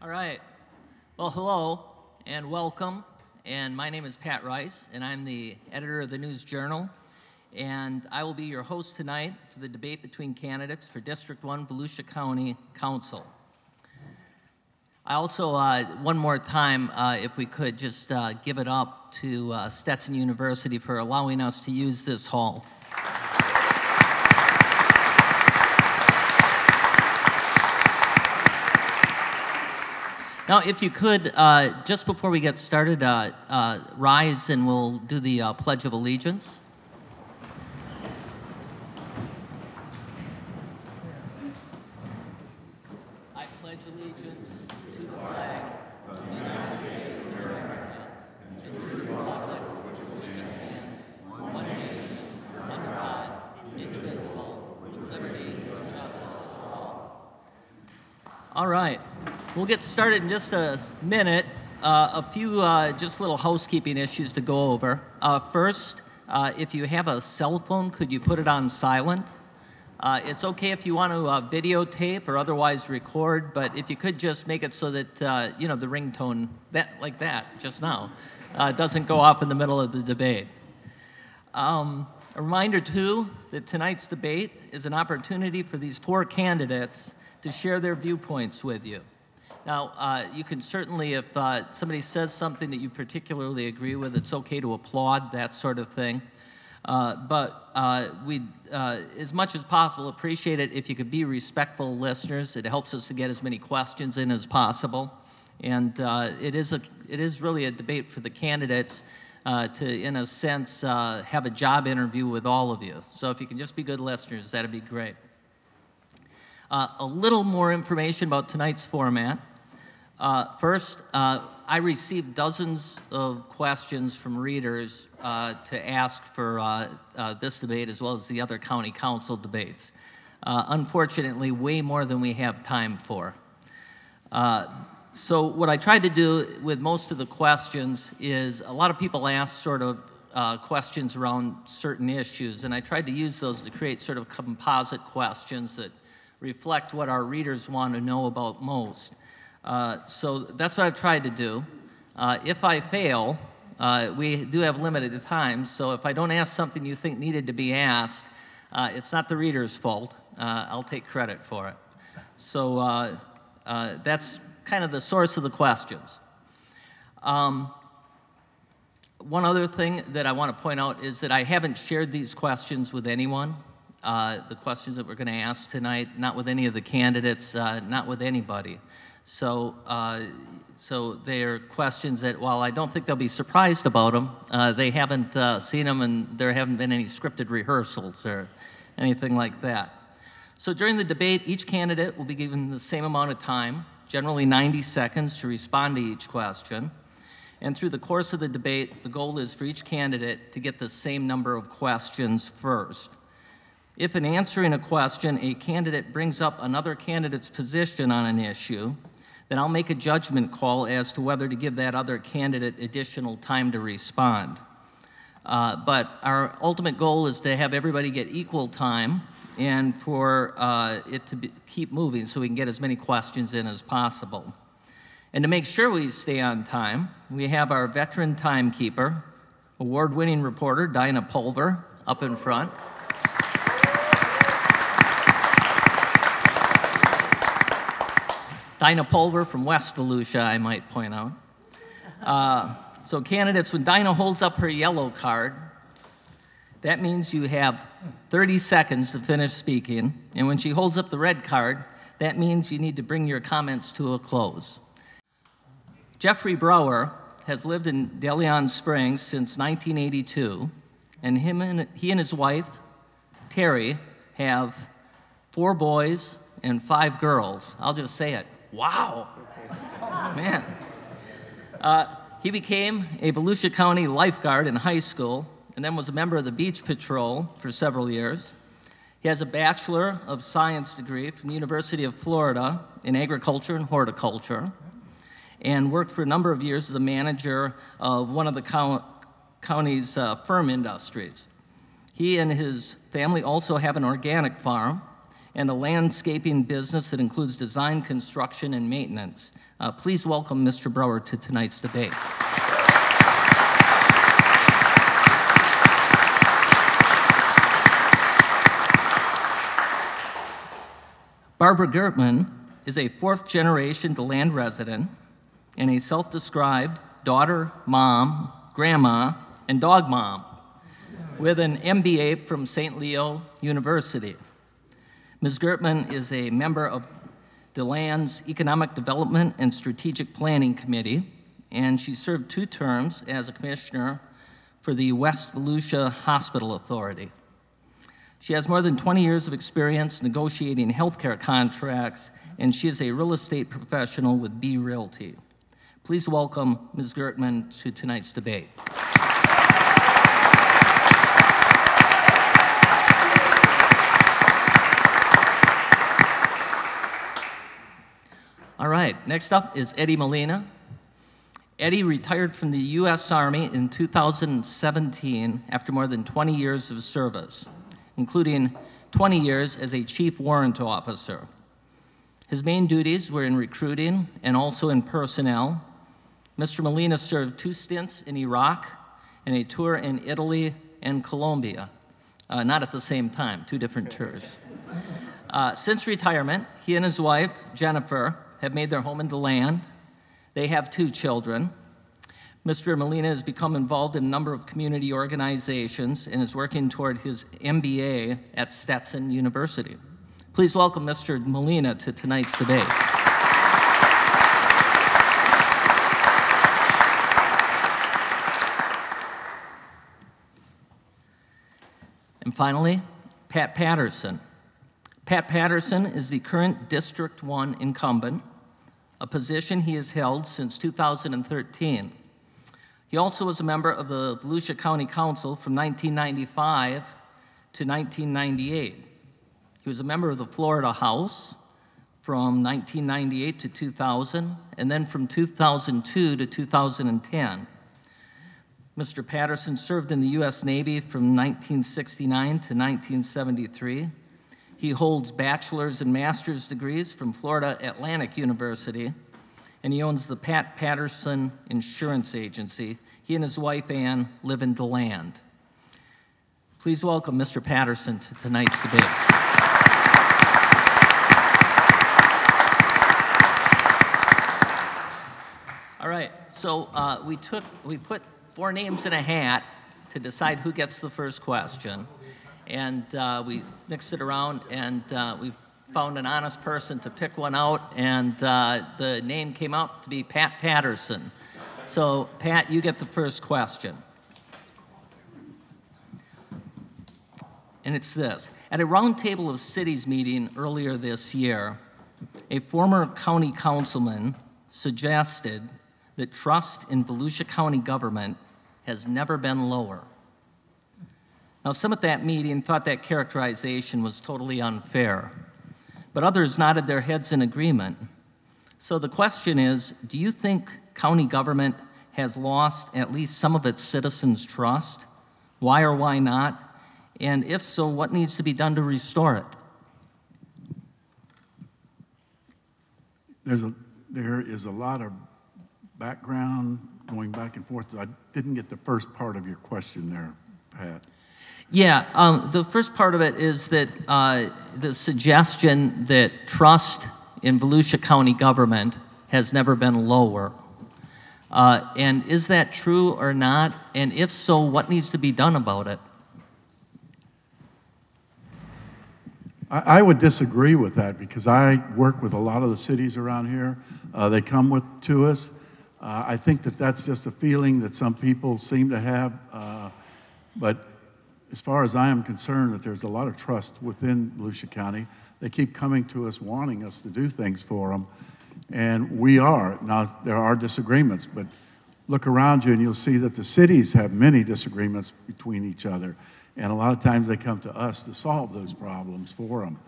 All right. Well, hello and welcome. And my name is Pat Rice, and I'm the editor of the News Journal. And I will be your host tonight for the debate between candidates for District 1 Volusia County Council. I also, one more time, if we could just give it up to Stetson University for allowing us to use this hall. Now, if you could, just before we get started, rise and we'll do the Pledge of Allegiance. I pledge allegiance to the flag of the United States of America and to the republic for which it stands, one nation, under God, indivisible, with liberty and justice for all. All right. We'll get started in just a minute. A few just little housekeeping issues to go over. First, if you have a cell phone, could you put it on silent? It's okay if you want to videotape or otherwise record, but if you could just make it so that, you know, the ringtone, like that, just now, doesn't go off in the middle of the debate. A reminder, too, that tonight's debate is an opportunity for these four candidates to share their viewpoints with you. Now, you can certainly, if somebody says something that you particularly agree with, it's okay to applaud, that sort of thing. But we'd, as much as possible, appreciate it if you could be respectful listeners. It helps us to get as many questions in as possible. And it is really a debate for the candidates to, in a sense, have a job interview with all of you. So if you can just be good listeners, that'd be great. A little more information about tonight's format. First, I received dozens of questions from readers to ask for this debate as well as the other county council debates. Unfortunately, way more than we have time for. So what I tried to do with most of the questions is a lot of people ask sort of questions around certain issues, and I tried to use those to create sort of composite questions that reflect what our readers want to know about most. So that's what I've tried to do. If I fail, we do have limited time, so if I don't ask something you think needed to be asked, it's not the reader's fault. I'll take credit for it. So that's kind of the source of the questions. One other thing that I want to point out is that I haven't shared these questions with anyone. The questions that we're going to ask tonight, not with any of the candidates, not with anybody. So, so they're questions that, while I don't think they'll be surprised about them, they haven't seen them, and there haven't been any scripted rehearsals or anything like that. So during the debate, each candidate will be given the same amount of time, generally 90 seconds, to respond to each question. And through the course of the debate, the goal is for each candidate to get the same number of questions first. If in answering a question, a candidate brings up another candidate's position on an issue, then I'll make a judgment call as to whether to give that other candidate additional time to respond. But our ultimate goal is to have everybody get equal time and for it to keep moving so we can get as many questions in as possible. And to make sure we stay on time, we have our veteran timekeeper, award-winning reporter Dinah Pulver, up in front. Dinah Pulver from West Volusia, I might point out. So candidates, when Dinah holds up her yellow card, that means you have 30 seconds to finish speaking. And when she holds up the red card, that means you need to bring your comments to a close. Jeffrey Brower has lived in De Leon Springs since 1982, and he and his wife, Terry, have 4 boys and 5 girls. I'll just say it. Wow, man. He became a Volusia County lifeguard in high school and then was a member of the Beach Patrol for several years. He has a Bachelor of Science degree from the University of Florida in agriculture and horticulture and worked for a number of years as a manager of one of the county's firm industries. He and his family also have an organic farm and a landscaping business that includes design, construction, and maintenance. Please welcome Mr. Brower to tonight's debate. Barbara Girtman is a fourth-generation DeLand resident and a self-described daughter, mom, grandma, and dog mom with an MBA from St. Leo University. Ms. Girtman is a member of DeLand's Economic Development and Strategic Planning Committee, and she served 2 terms as a commissioner for the West Volusia Hospital Authority. She has more than 20 years of experience negotiating healthcare contracts, and she is a real estate professional with B Realty. Please welcome Ms. Girtman to tonight's debate. All right, next up is Eddie Molina. Eddie retired from the U.S. Army in 2017 after more than 20 years of service, including 20 years as a chief warrant officer. His main duties were in recruiting and also in personnel. Mr. Molina served 2 stints in Iraq and a tour in Italy and Colombia. Not at the same time, 2 different tours. Since retirement, he and his wife, Jennifer, have made their home in DeLand. They have 2 children. Mr. Molina has become involved in a number of community organizations and is working toward his MBA at Stetson University. Please welcome Mr. Molina to tonight's debate. And finally, Pat Patterson. Pat Patterson is the current District 1 incumbent, a position he has held since 2013. He also was a member of the Volusia County Council from 1995 to 1998. He was a member of the Florida House from 1998 to 2000, and then from 2002 to 2010. Mr. Patterson served in the U.S. Navy from 1969 to 1973. He holds bachelor's and master's degrees from Florida Atlantic University, and he owns the Pat Patterson Insurance Agency. He and his wife, Ann, live in DeLand. Please welcome Mr. Patterson to tonight's debate. All right, so we put 4 names in a hat to decide who gets the first question. And we mixed it around, and we found an honest person to pick one out, and the name came out to be Pat Patterson. So, Pat, you get the first question. And it's this. At a roundtable of cities meeting earlier this year, a former county councilman suggested that trust in Volusia County government has never been lower. Now, some at that meeting thought that characterization was totally unfair, but others nodded their heads in agreement. So the question is, do you think county government has lost at least some of its citizens' trust? Why or why not? And if so, what needs to be done to restore it? There is a lot of background going back and forth. I didn't get the first part of your question there, Pat. Yeah, the first part of it is that the suggestion that trust in Volusia County government has never been lower. And is that true or not? And if so, what needs to be done about it? I would disagree with that because I work with a lot of the cities around here. They come to us. I think that that's just a feeling that some people seem to have. But as far as I am concerned, that there's a lot of trust within Volusia County. They keep coming to us wanting us to do things for them. And we are. Now, there are disagreements, but look around you and you'll see that the cities have many disagreements between each other. And a lot of times they come to us to solve those problems for them.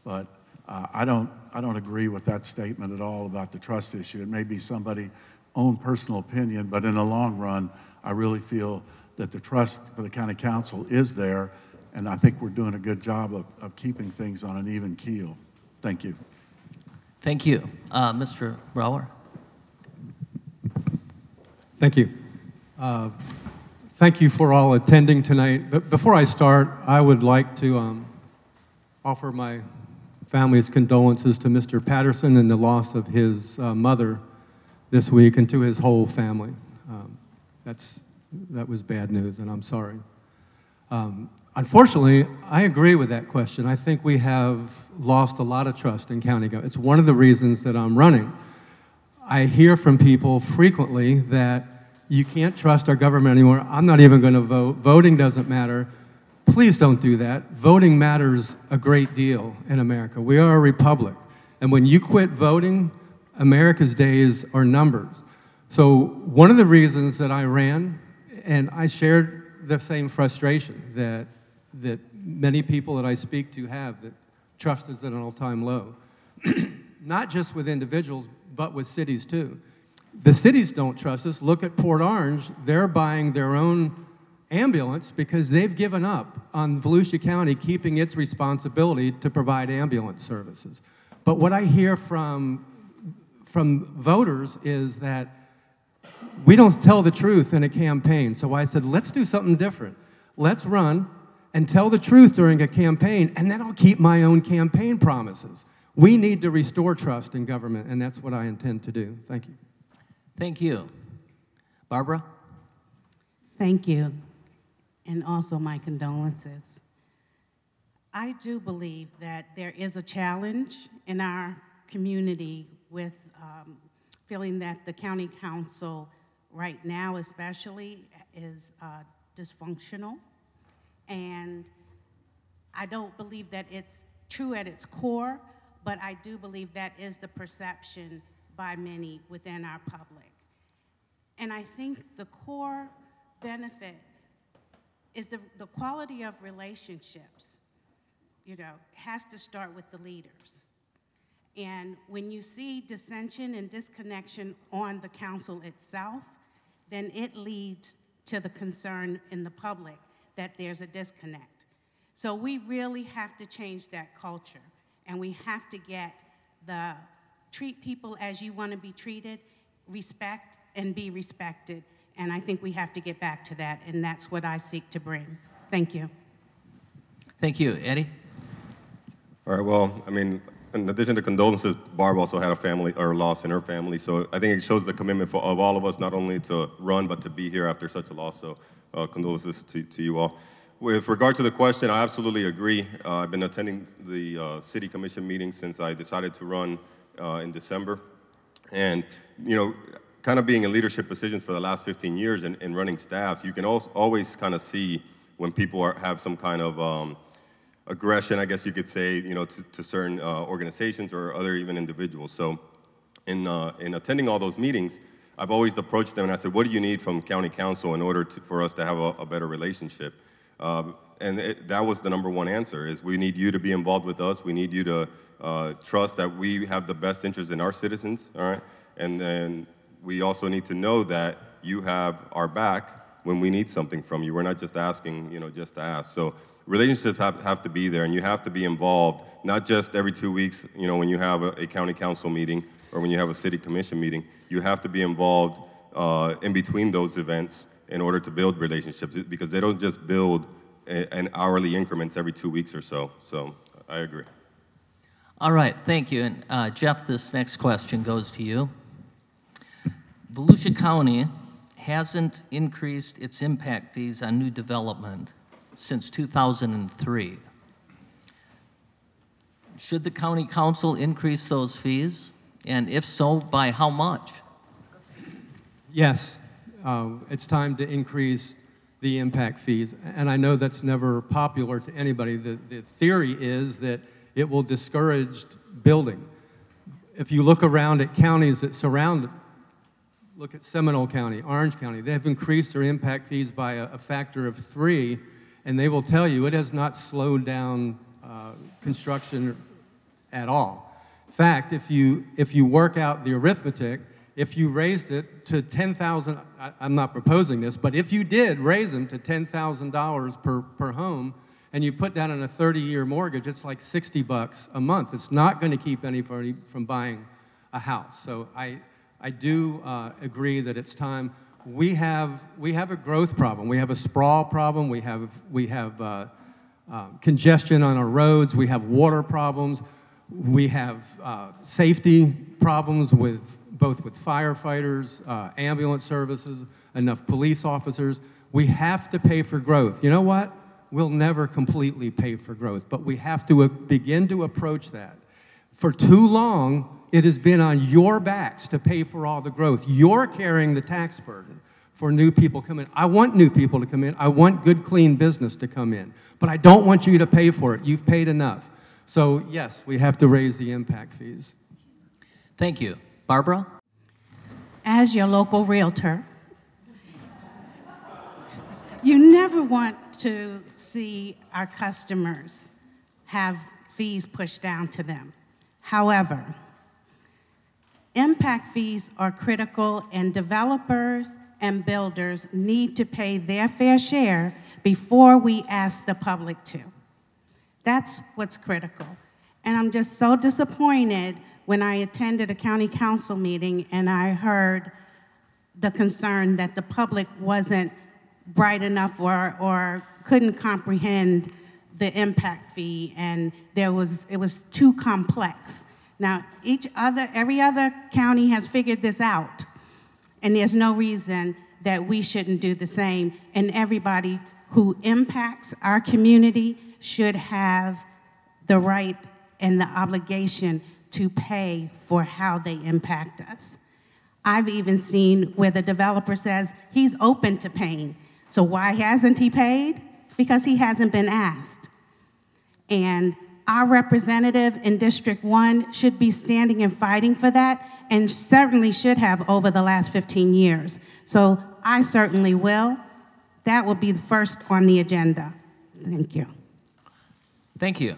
But I don't agree with that statement at all about the trust issue. It may be somebody's own personal opinion, but in the long run, I really feel that the trust for the county council is there and I think we're doing a good job of keeping things on an even keel. Thank you. Thank you. Mr. Brower? Thank you. Thank you for all attending tonight. But before I start, I would like to offer my family's condolences to Mr. Patterson and the loss of his mother this week, and to his whole family. That was bad news, and I'm sorry. Unfortunately, I agree with that question. I think we have lost a lot of trust in county government. It's one of the reasons that I'm running. I hear from people frequently that you can't trust our government anymore. I'm not even going to vote. Voting doesn't matter. Please don't do that. Voting matters a great deal in America. We are a republic. And when you quit voting, America's days are numbered. So one of the reasons that I ran, and I shared the same frustration that many people that I speak to have, that trust is at an all-time low. Not just with individuals, but with cities too. The cities don't trust us. Look at Port Orange. They're buying their own ambulance because they've given up on Volusia County keeping its responsibility to provide ambulance services. But what I hear from voters is that we don't tell the truth in a campaign. So I said, let's do something different. Let's run and tell the truth during a campaign, and then I'll keep my own campaign promises. We need to restore trust in government, and that's what I intend to do. Thank you. Thank you. Barbara? Thank you, and also my condolences. I do believe that there is a challenge in our community with feeling that the county council right now especially is dysfunctional, and I don't believe that it's true at its core, but I do believe that is the perception by many within our public. And I think the core benefit is the quality of relationships, has to start with the leaders. And when you see dissension and disconnection on the council itself, then it leads to the concern in the public that there's a disconnect. So we really have to change that culture, and we have to get treat people as you want to be treated, respect and be respected. And I think we have to get back to that, and that's what I seek to bring. Thank you. Thank you. Eddie? All right, well, I mean, in addition to condolences, Barb also had a family or loss in her family. So I think it shows the commitment of all of us, not only to run, but to be here after such a loss. So condolences to you all. With regard to the question, I absolutely agree. I've been attending the city commission meetings since I decided to run in December. And, kind of being in leadership positions for the last 15 years and running staffs, you can always kind of see when people have some kind of aggression, I guess you could say, to certain organizations or other even individuals. So in attending all those meetings, I've always approached them and I said, what do you need from county council in order for us to have a better relationship? And that was the number one answer, is we need you to be involved with us. We need you to trust that we have the best interest in our citizens, all right? And then we also need to know that you have our back when we need something from you. We're not just asking, just to ask. So relationships have to be there, and you have to be involved, not just every 2 weeks, when you have a county council meeting or when you have a city commission meeting. You have to be involved in between those events in order to build relationships, because they don't just build in hourly increments every 2 weeks or so. So I agree. All right, thank you. And Jeff, this next question goes to you. Volusia County hasn't increased its impact fees on new development since 2003. Should the county council increase those fees? And if so, by how much? Yes, it's time to increase the impact fees. And I know that's never popular to anybody. The theory is that it will discourage building. If you look around at counties that surround it, look at Seminole County, Orange County, they have increased their impact fees by a factor of 3, and they will tell you it has not slowed down construction at all. In fact, if you work out the arithmetic, if you raised it to $10,000, I'm not proposing this, but if you did raise them to $10,000 per home, and you put down on a 30-year mortgage, it's like $60 a month. It's not going to keep anybody from buying a house. So I do agree that it's time. We have a growth problem. We have a sprawl problem. We have congestion on our roads. We have water problems. We have safety problems both with firefighters, ambulance services, enough police officers. We have to pay for growth. You know what? We'll never completely pay for growth, but we have to begin to approach that. For too long, it has been on your backs to pay for all the growth. You're carrying the tax burden for new people coming in. I want new people to come in. I want good, clean business to come in, but I don't want you to pay for it. You've paid enough. So yes, we have to raise the impact fees. Thank you. Barbara? As your local realtor, you never want to see our customers have fees pushed down to them. However, impact fees are critical, and developers and builders need to pay their fair share before we ask the public to. That's what's critical. And I'm just so disappointed when I attended a county council meeting and I heard the concern that the public wasn't bright enough or couldn't comprehend the impact fee, and it was too complex. Now, every other county has figured this out, and there's no reason that we shouldn't do the same, and everybody who impacts our community should have the right and the obligation to pay for how they impact us. I've even seen where the developer says he's open to paying. So why hasn't he paid? Because he hasn't been asked. And our representative in District 1 should be standing and fighting for that, and certainly should have over the last 15 years. So I certainly will. That will be the first on the agenda. Thank you. Thank you.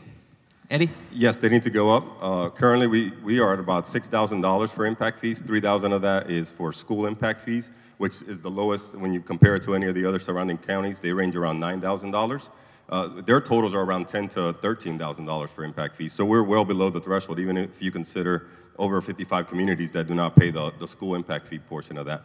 Eddie? Yes, they need to go up. Currently, we are at about $6,000 for impact fees. $3,000 of that is for school impact fees, which is the lowest when you compare it to any of the other surrounding counties. They range around $9,000. Their totals are around $10,000 to $13,000 for impact fees. So we're well below the threshold, even if you consider over 55 communities that do not pay the school impact fee portion of that.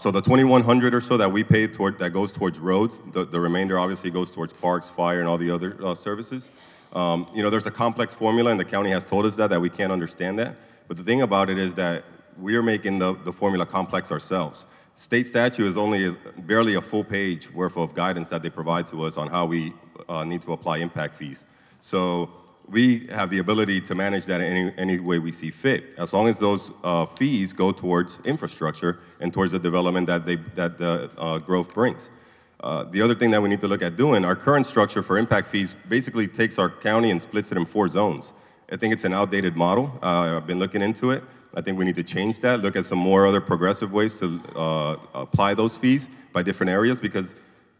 So the $2,100 or so that we pay that goes towards roads, the remainder obviously goes towards parks, fire, and all the other services. There's a complex formula, and the county has told us that we can't understand that. But the thing about it is that we're making the formula complex ourselves. State statute is only barely a full page worth of guidance that they provide to us on how we need to apply impact fees. So we have the ability to manage that in any way we see fit, as long as those fees go towards infrastructure and towards the development that the growth brings. The other thing that we need to look at doing, our current structure for impact fees basically takes our county and splits it in 4 zones. I think it's an outdated model. I've been looking into it. I think we need to change that, look at some more other progressive ways to apply those fees by different areas, because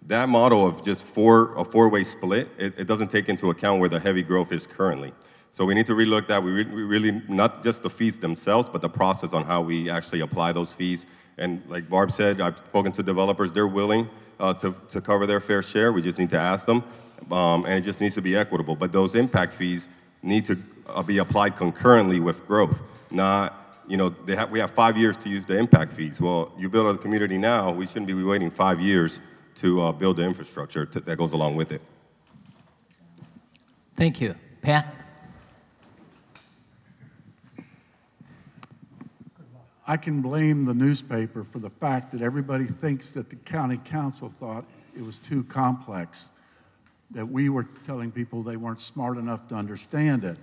that model of just a four-way split, it doesn't take into account where the heavy growth is currently. So we need to relook that. We really, not just the fees themselves, but the process on how we actually apply those fees. And like Barb said, I've spoken to developers, they're willing to cover their fair share. We just need to ask them, and it just needs to be equitable. But those impact fees need to be applied concurrently with growth, not, we have 5 years to use the impact fees. Well, you build a community now, we shouldn't be waiting 5 years to build the infrastructure that goes along with it. Thank you. Pat? I can blame the newspaper for the fact that everybody thinks that the county council thought it was too complex, that we were telling people they weren't smart enough to understand it.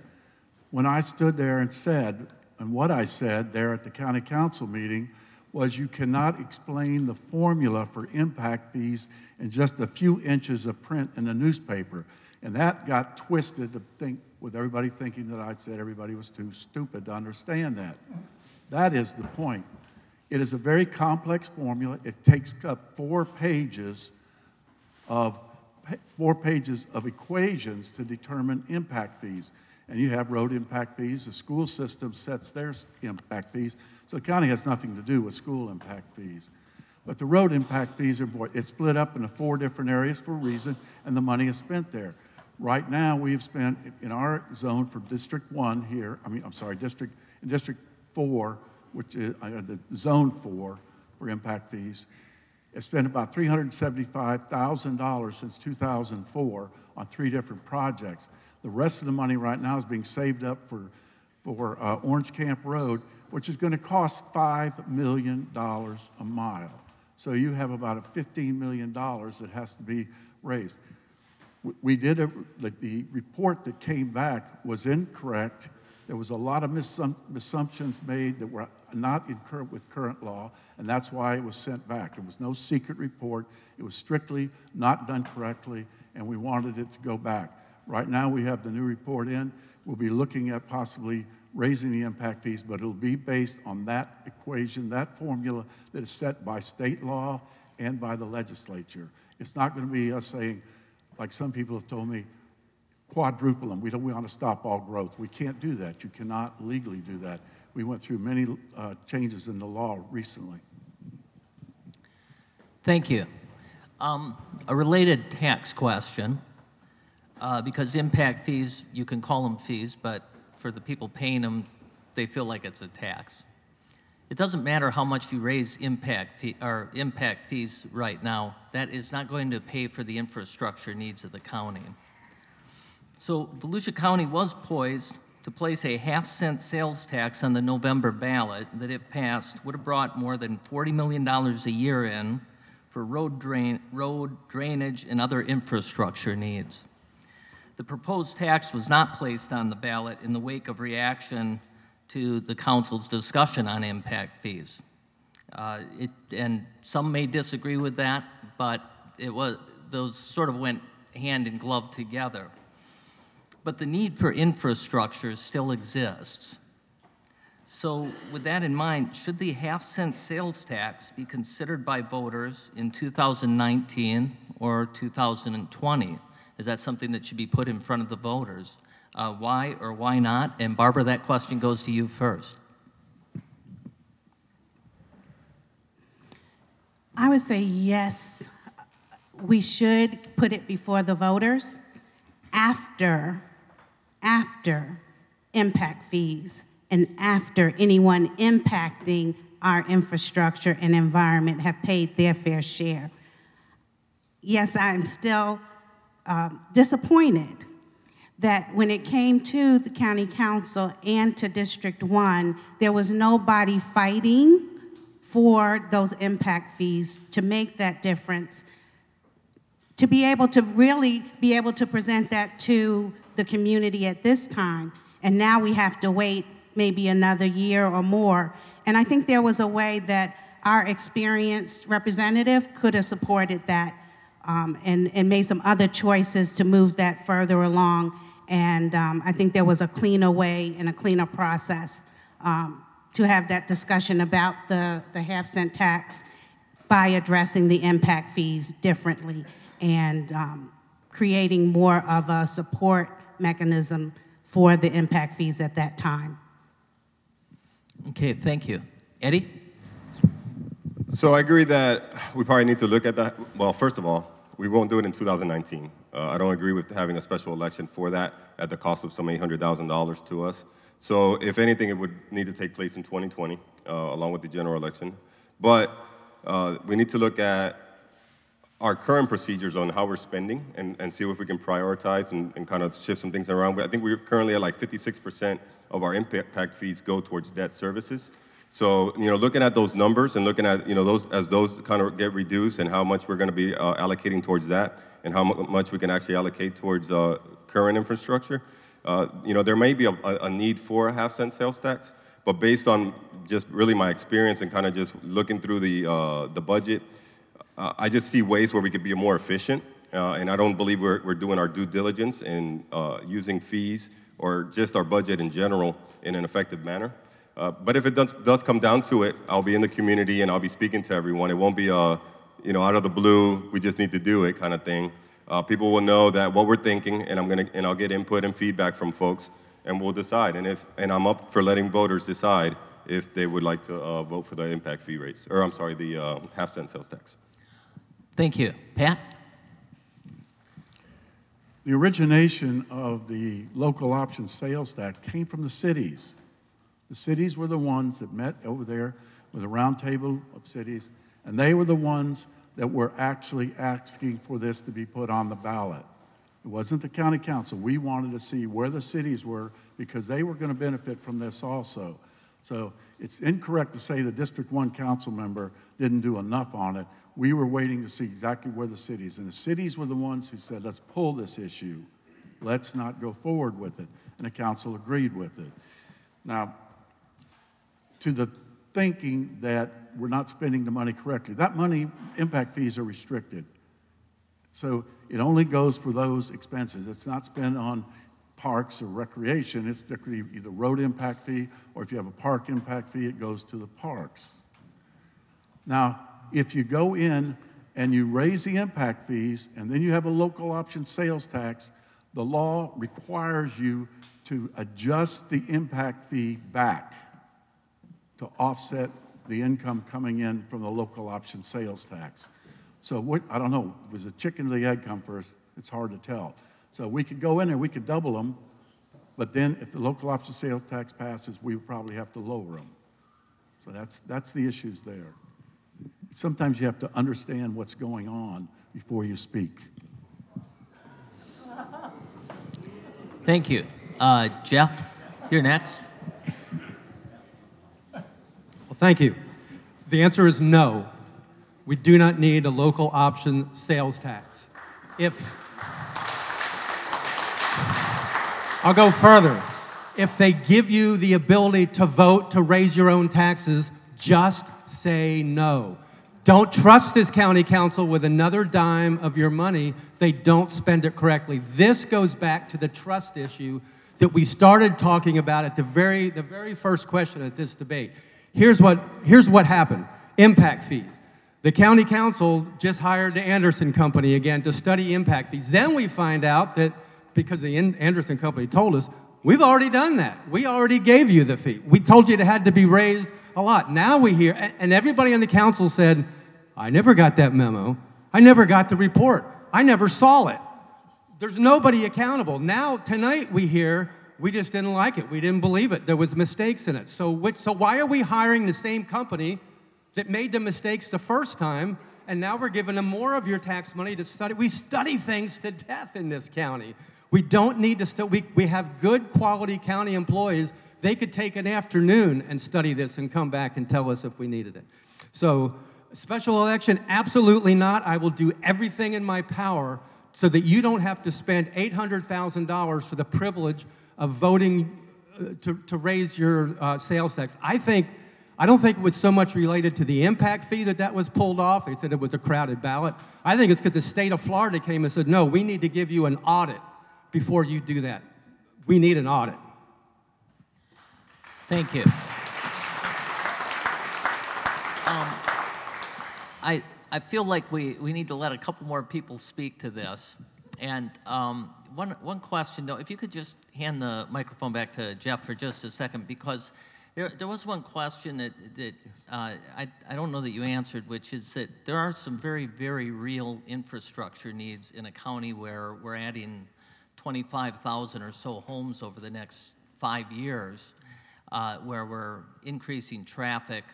When I stood there and said, and what I said there at the county council meeting was, you cannot explain the formula for impact fees in just a few inches of print in the newspaper. And that got twisted to think, with everybody thinking that I said everybody was too stupid to understand that. That is the point. It is a very complex formula. It takes up 4 pages of equations to determine impact fees. And you have road impact fees. The school system sets their impact fees. So the county has nothing to do with school impact fees. But the road impact fees it's split up into 4 different areas for a reason, and the money is spent there. Right now, we've spent in our zone for District 1 here, District 4, which is the Zone 4 for impact fees, it's spent about $375,000 since 2004 on 3 different projects. The rest of the money right now is being saved up for Orange Camp Road, which is going to cost $5 million a mile. So you have about a $15 million that has to be raised. We did the report that came back was incorrect. There was a lot of assumptions made that were not with current law, and that's why it was sent back. It was no secret report. It was strictly not done correctly, and we wanted it to go back. Right now, we have the new report in. We'll be looking at possibly raising the impact fees, but it'll be based on that equation, that formula that is set by state law and by the legislature. It's not going to be us saying, like some people have told me, quadruple them. We want to stop all growth. We can't do that. You cannot legally do that. We went through many changes in the law recently. Thank you. A related tax question, because impact fees, you can call them fees, but for the people paying them, they feel like it's a tax. It doesn't matter how much you raise impact fees right now. That is not going to pay for the infrastructure needs of the county. So Volusia County was poised to place a half-cent sales tax on the November ballot that, if passed, would have brought more than $40 million a year in for road drainage, and other infrastructure needs. The proposed tax was not placed on the ballot in the wake of reaction to the council's discussion on impact fees. And some may disagree with that, but those sort of went hand in glove together. But the need for infrastructure still exists. So with that in mind, should the half-cent sales tax be considered by voters in 2019 or 2020? Is that something that should be put in front of the voters? Why or why not? And Barbara, that question goes to you first. I would say yes, we should put it before the voters after impact fees and after anyone impacting our infrastructure and environment have paid their fair share. Yes, I'm still disappointed that when it came to the county council and to District 1, there was nobody fighting for those impact fees to make that difference, to be able to really be able to present that to the community at this time. And now we have to wait maybe another year or more. And I think there was a way that our experienced representative could have supported that and made some other choices to move that further along. And I think there was a cleaner way and a cleaner process to have that discussion about the half-cent tax by addressing the impact fees differently and creating more of a support mechanism for the impact fees at that time. Okay, thank you. Eddie? So I agree that we probably need to look at that. Well, first of all, we won't do it in 2019. I don't agree with having a special election for that at the cost of some $800,000 to us. So if anything, it would need to take place in 2020, along with the general election. But we need to look at our current procedures on how we're spending and see if we can prioritize and kind of shift some things around. I think we're currently at like 56% of our impact fees go towards debt services. So, looking at those numbers and looking at, those kind of get reduced and how much we're going to be allocating towards that and how much we can actually allocate towards current infrastructure, there may be a need for a half-cent sales tax, but based on just really my experience and kind of just looking through the budget, I just see ways where we could be more efficient, and I don't believe we're doing our due diligence in using fees or just our budget in general in an effective manner. But if it does come down to it, I'll be in the community and I'll be speaking to everyone. It won't be out of the blue, we just need to do it kind of thing. People will know that what we're thinking, and I'll get input and feedback from folks, and we'll decide. And I'm up for letting voters decide if they would like to vote for the impact fee rates, or I'm sorry, the half-cent sales tax. Thank you. Pat? The origination of the local option sales tax came from the cities. The cities were the ones that met over there with a round table of cities, and they were the ones that were actually asking for this to be put on the ballot. It wasn't the county council. We wanted to see where the cities were because they were going to benefit from this also. So it's incorrect to say the District 1 council member didn't do enough on it. We were waiting to see exactly where the cities, and the cities were the ones who said, let's pull this issue. Let's not go forward with it. And the council agreed with it. Now, to the thinking that we're not spending the money correctly, that money, impact fees are restricted. So it only goes for those expenses. It's not spent on parks or recreation. It's strictly either road impact fee, or if you have a park impact fee, it goes to the parks. Now, if you go in and you raise the impact fees and then you have a local option sales tax, the law requires you to adjust the impact fee back to offset the income coming in from the local option sales tax. So what, I don't know, was the chicken or the egg come first? It's hard to tell. So we could go in and we could double them, but then if the local option sales tax passes, we would probably have to lower them. So that's the issues there. Sometimes you have to understand what's going on before you speak. Thank you. Jeff, you're next. Well, thank you. The answer is no. We do not need a local option sales tax. I'll go further. If they give you the ability to vote to raise your own taxes, just say no. Don't trust this county council with another dime of your money. They don't spend it correctly. This goes back to the trust issue that we started talking about at the very first question at this debate. Here's what happened. Impact fees. The county council just hired the Anderson Company again to study impact fees. Then we find out that because the Anderson Company told us, we've already done that. We already gave you the fee. We told you it had to be raised a lot. Now we hear, and everybody on the council said, I never got that memo. I never got the report. I never saw it. There's nobody accountable. Now, tonight we hear, we just didn't like it. We didn't believe it. There was mistakes in it. So why are we hiring the same company that made the mistakes the first time, and now we're giving them more of your tax money to study? We study things to death in this county. We don't need to study. We have good quality county employees. They could take an afternoon and study this and come back and tell us if we needed it. So special election, absolutely not. I will do everything in my power so that you don't have to spend $800,000 for the privilege of voting to raise your sales tax. I don't think it was so much related to the impact fee that was pulled off. They said it was a crowded ballot. I think it's because the state of Florida came and said, no, we need to give you an audit before you do that. We need an audit. Thank you. I feel like we need to let a couple more people speak to this. And one question, though, if you could just hand the microphone back to Jeff for just a second, because there was one question that I don't know that you answered, which is that there are some very, very real infrastructure needs in a county where we're adding 25,000 or so homes over the next 5 years, where we're increasing traffic.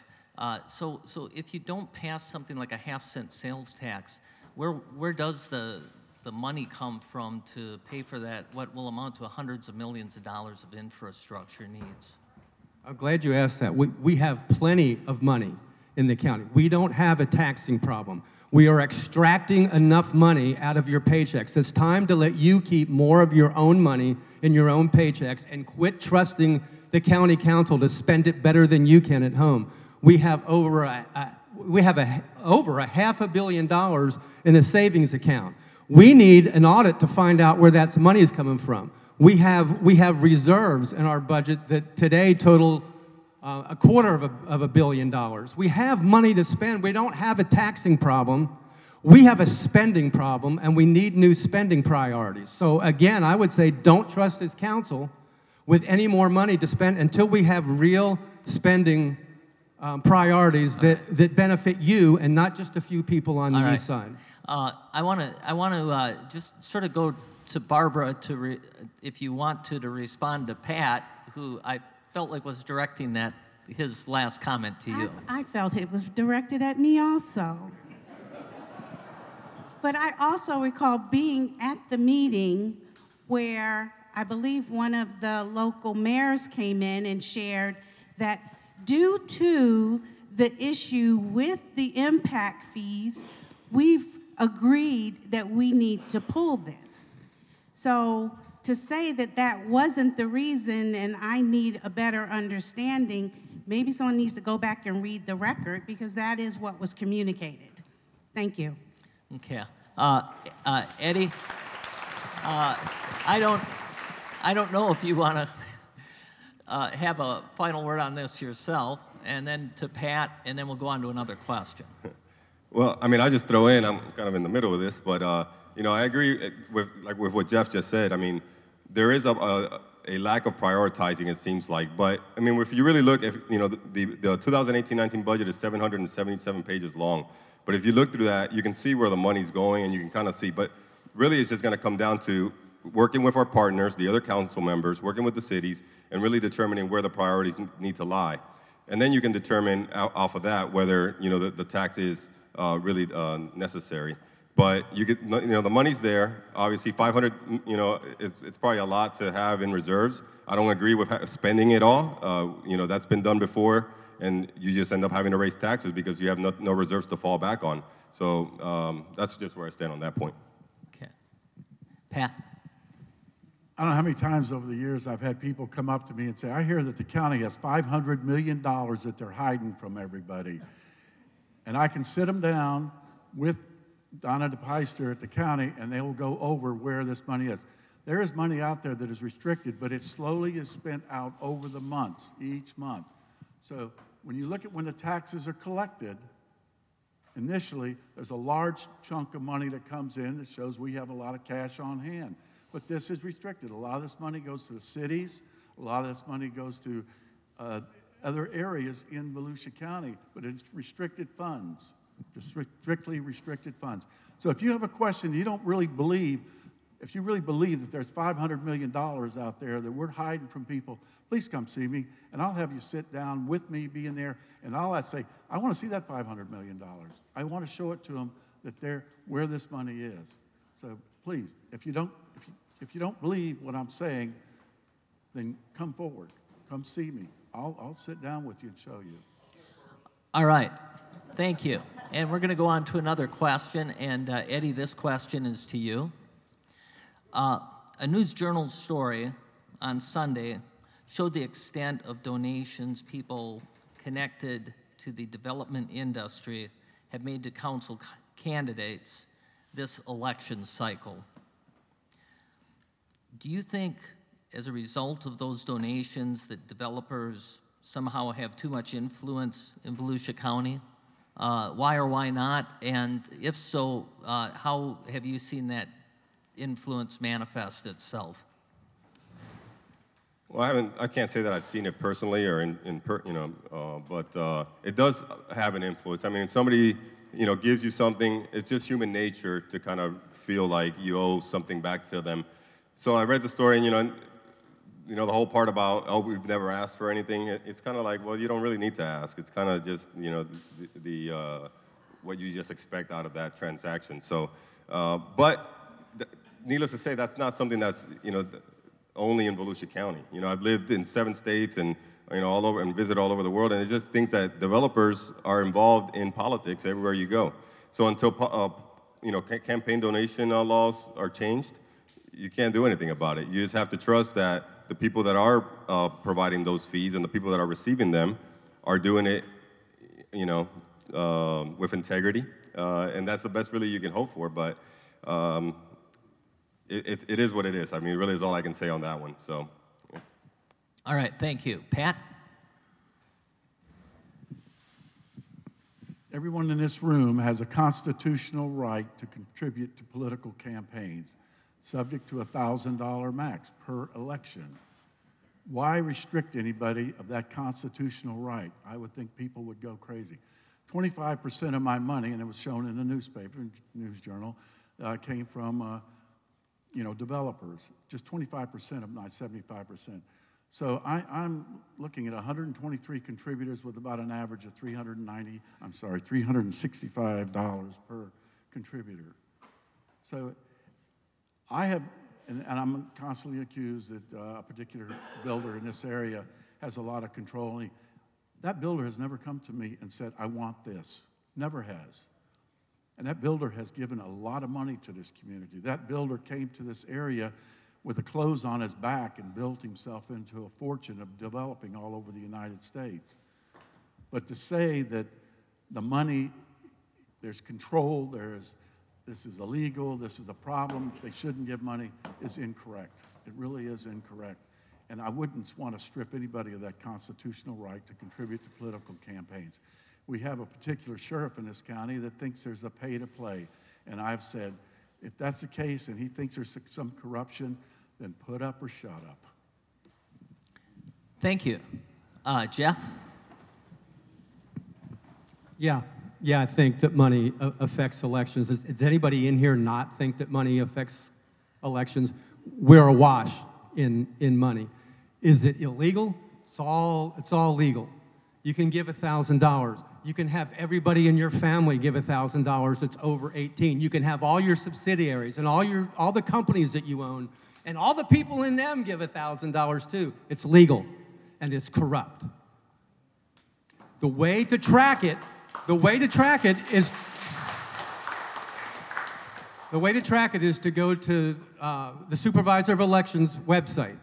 So if you don't pass something like a half-cent sales tax, where does the money come from to pay for that, what will amount to hundreds of millions of dollars of infrastructure needs? I'm glad you asked that. We have plenty of money in the county. We don't have a taxing problem. We are extracting enough money out of your paychecks. It's time to let you keep more of your own money in your own paychecks and quit trusting the county council to spend it better than you can at home. We have over a $500 million in a savings account. We need an audit to find out where that money is coming from. We have reserves in our budget that today total $250 million. We have money to spend. We don't have a taxing problem. We have a spending problem, and we need new spending priorities. So again, I would say don't trust this council with any more money to spend until we have real spending priorities that benefit you and not just a few people on the All right. east side. I want to just sort of go to Barbara if you want to respond to Pat, who I felt like was directing his last comment to you. I felt it was directed at me also. But I also recall being at the meeting where I believe one of the local mayors came in and shared that due to the issue with the impact fees, we've agreed that we need to pull this. So to say that that wasn't the reason and I need a better understanding, maybe someone needs to go back and read the record because that is what was communicated. Thank you. Okay. Eddie, I don't know if you want to have a final word on this yourself, and then to Pat, and then we'll go on to another question. Well, I mean, I just throw in, I'm kind of in the middle of this, but, you know, I agree with what Jeff just said. I mean, there is a lack of prioritizing, it seems like. But, I mean, if you really look, you know, the 2018-19 budget is 777 pages long. But if you look through that, you can see where the money's going, and you can kind of see. But really, it's just going to come down to working with our partners, the other council members, working with the cities, and really determining where the priorities need to lie. And then you can determine off of that whether, you know, the tax is really necessary. But you know, the money's there. Obviously, 500, you know, it's probably a lot to have in reserves. I don't agree with spending it all. You know, that's been done before, and you just end up having to raise taxes because you have no reserves to fall back on. So that's just where I stand on that point. Okay. Pat? I don't know how many times over the years I've had people come up to me and say, I hear that the county has $500 million that they're hiding from everybody. And I can sit them down with Donna DePeister at the county, and they will go over where this money is. There is money out there that is restricted, but it slowly is spent out over the months, each month. So when you look at when the taxes are collected, initially, there's a large chunk of money that comes in that shows we have a lot of cash on hand. But this is restricted. A lot of this money goes to the cities. A lot of this money goes to other areas in Volusia County, but it's restricted funds, just strictly restricted funds. So if you have a question you don't really believe, if you really believe that there's $500 million out there that we're hiding from people, please come see me, and I'll have you sit down with me, be in there, and I'll say, I want to see that $500 million. I want to show it to them that where this money is. So please, if you don't believe what I'm saying, then come forward, come see me. I'll sit down with you and show you. All right. Thank you. And we're going to go on to another question. And Eddie, this question is to you. A News Journal story on Sunday showed the extent of donations people connected to the development industry have made to council candidates this election cycle. Do you think, as a result of those donations, that developers somehow have too much influence in Volusia County? Why or why not? And if so, how have you seen that influence manifest itself? Well, I can't say that I've seen it personally or but it does have an influence. I mean, if somebody, you know, gives you something, it's just human nature to kind of feel like you owe something back to them. So I read the story, and the whole part about, oh, we've never asked for anything. It's kind of like, well, you don't really need to ask. It's kind of just, you know, what you just expect out of that transaction. So, needless to say, that's not something that's, you know, only in Volusia County. You know, I've lived in 7 states and, you know, all over and visit all over the world, and it's just things that developers are involved in politics everywhere you go. So until, you know, campaign donation laws are changed, you can't do anything about it. You just have to trust that the people that are providing those fees and the people that are receiving them are doing it, you know, with integrity, and that's the best really you can hope for. But it is what it is. I mean, it really is all I can say on that one. So. Yeah. All right, thank you. Pat? Everyone in this room has a constitutional right to contribute to political campaigns, subject to a $1,000 max per election. why restrict anybody of that constitutional right? I would think people would go crazy. 25% of my money, and it was shown in the newspaper, news journal, came from developers. Just 25% of my 75%. So I'm looking at 123 contributors with about an average of $365 per contributor. So I have, and I'm constantly accused that a particular builder in this area has a lot of control. That builder has never come to me and said, I want this. Never has. And that builder has given a lot of money to this community. That builder came to this area with the clothes on his back and built himself into a fortune of developing all over the United States. But to say that the money, there's control, this is illegal, this is a problem, they shouldn't give money, is incorrect. It really is incorrect. And I wouldn't want to strip anybody of that constitutional right to contribute to political campaigns. We have a particular sheriff in this county that thinks there's a pay to play. And I've said, if that's the case and he thinks there's some corruption, then put up or shut up. Thank you. Jeff? Yeah, I think that money affects elections. Does anybody in here not think that money affects elections? We're awash in money. Is it illegal? It's all legal. You can give $1,000. You can have everybody in your family give $1,000 that's over 18. You can have all your subsidiaries and all the companies that you own and all the people in them give $1,000 too. It's legal and it's corrupt. The way to track it is to go to the Supervisor of Elections website.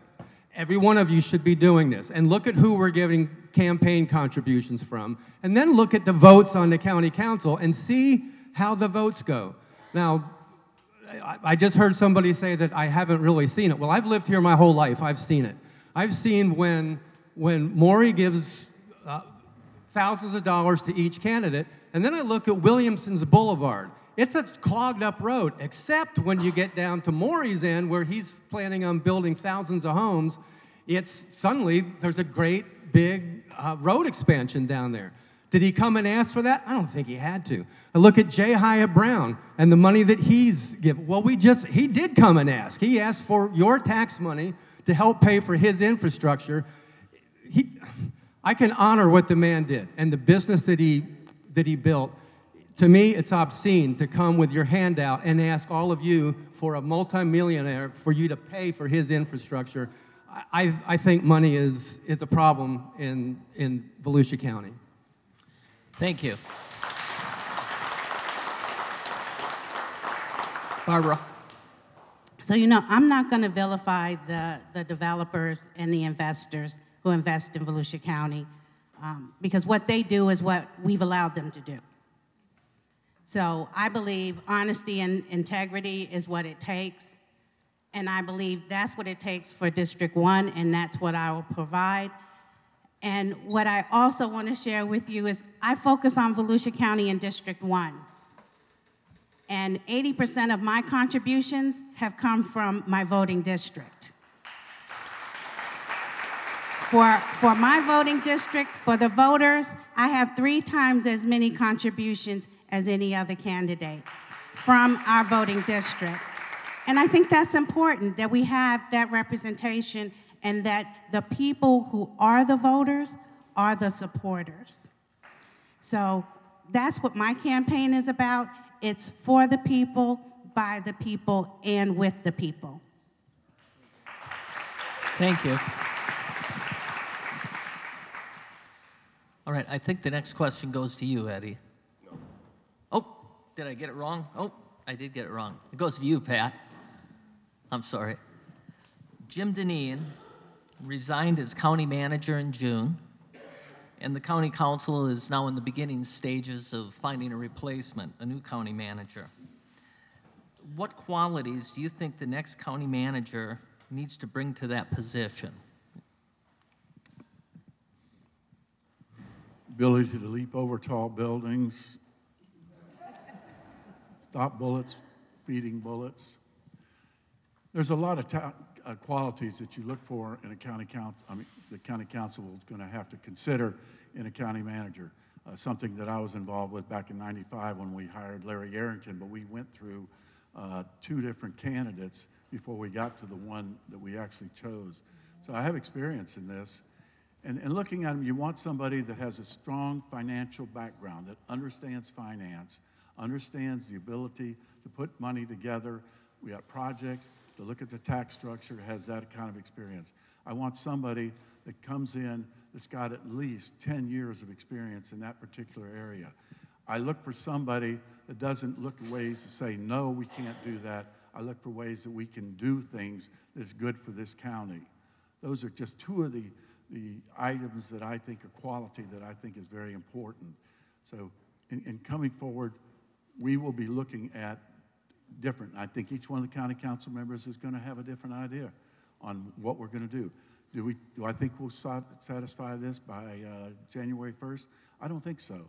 Every one of you should be doing this. And look at who we're giving campaign contributions from. And then look at the votes on the county council and see how the votes go. Now, I just heard somebody say that I haven't really seen it. Well, I've lived here my whole life. I've seen it. I've seen when Maury gives thousands of dollars to each candidate, and then I look at Williamson's Boulevard. It's a clogged up road, except when you get down to Maury's end, where he's planning on building thousands of homes. Suddenly there's a great big road expansion down there. Did he come and ask for that? I don't think he had to. I look at J. Hyatt Brown and the money that he's given. Well, he did come and ask. He asked for your tax money to help pay for his infrastructure. I can honor what the man did and the business that he built. To me, it's obscene to come with your hand out and ask all of you for a multimillionaire for you to pay for his infrastructure. I think money is a problem in Volusia County. Thank you. Barbara? So, I'm not going to vilify the developers and the investors who invest in Volusia County because what they do is what we've allowed them to do. So I believe honesty and integrity is what it takes, and I believe that's what it takes for District 1, and that's what I will provide. And what I also want to share with you is I focus on Volusia County and District 1. And 80% of my contributions have come from my voting district. For my voting district, for the voters, I have 3 times as many contributions as any other candidate from our voting district. And I think that's important, that we have that representation and that the people who are the voters are the supporters. So that's what my campaign is about. It's for the people, by the people, and with the people. Thank you. All right, I think the next question goes to you, Eddie. No. Oh, did I get it wrong? Oh, I did get it wrong. It goes to you, Pat. I'm sorry. Jim Deneen resigned as county manager in June, and the county council is now in the beginning stages of finding a replacement, a new county manager. What qualities do you think the next county manager needs to bring to that position? Ability to leap over tall buildings, stop bullets, feeding bullets. There's a lot of qualities that you look for in a county council, the county council is going to have to consider in a county manager. Something that I was involved with back in '95 when we hired Larry Arrington, but we went through 2 different candidates before we got to the one that we actually chose. So I have experience in this. And looking at them, you want somebody that has a strong financial background, that understands finance, understands the ability to put money together. We got projects, to look at the tax structure, has that kind of experience. I want somebody that comes in that's got at least 10 years of experience in that particular area. I look for somebody that doesn't look at ways to say, no, we can't do that. I look for ways that we can do things that's good for this county. Those are just 2 of the items that I think are quality that I think is very important. So in coming forward, we will be looking at different. I think each one of the county council members is going to have a different idea on what we're going to do. Do I think we'll satisfy this by January 1st? I don't think so.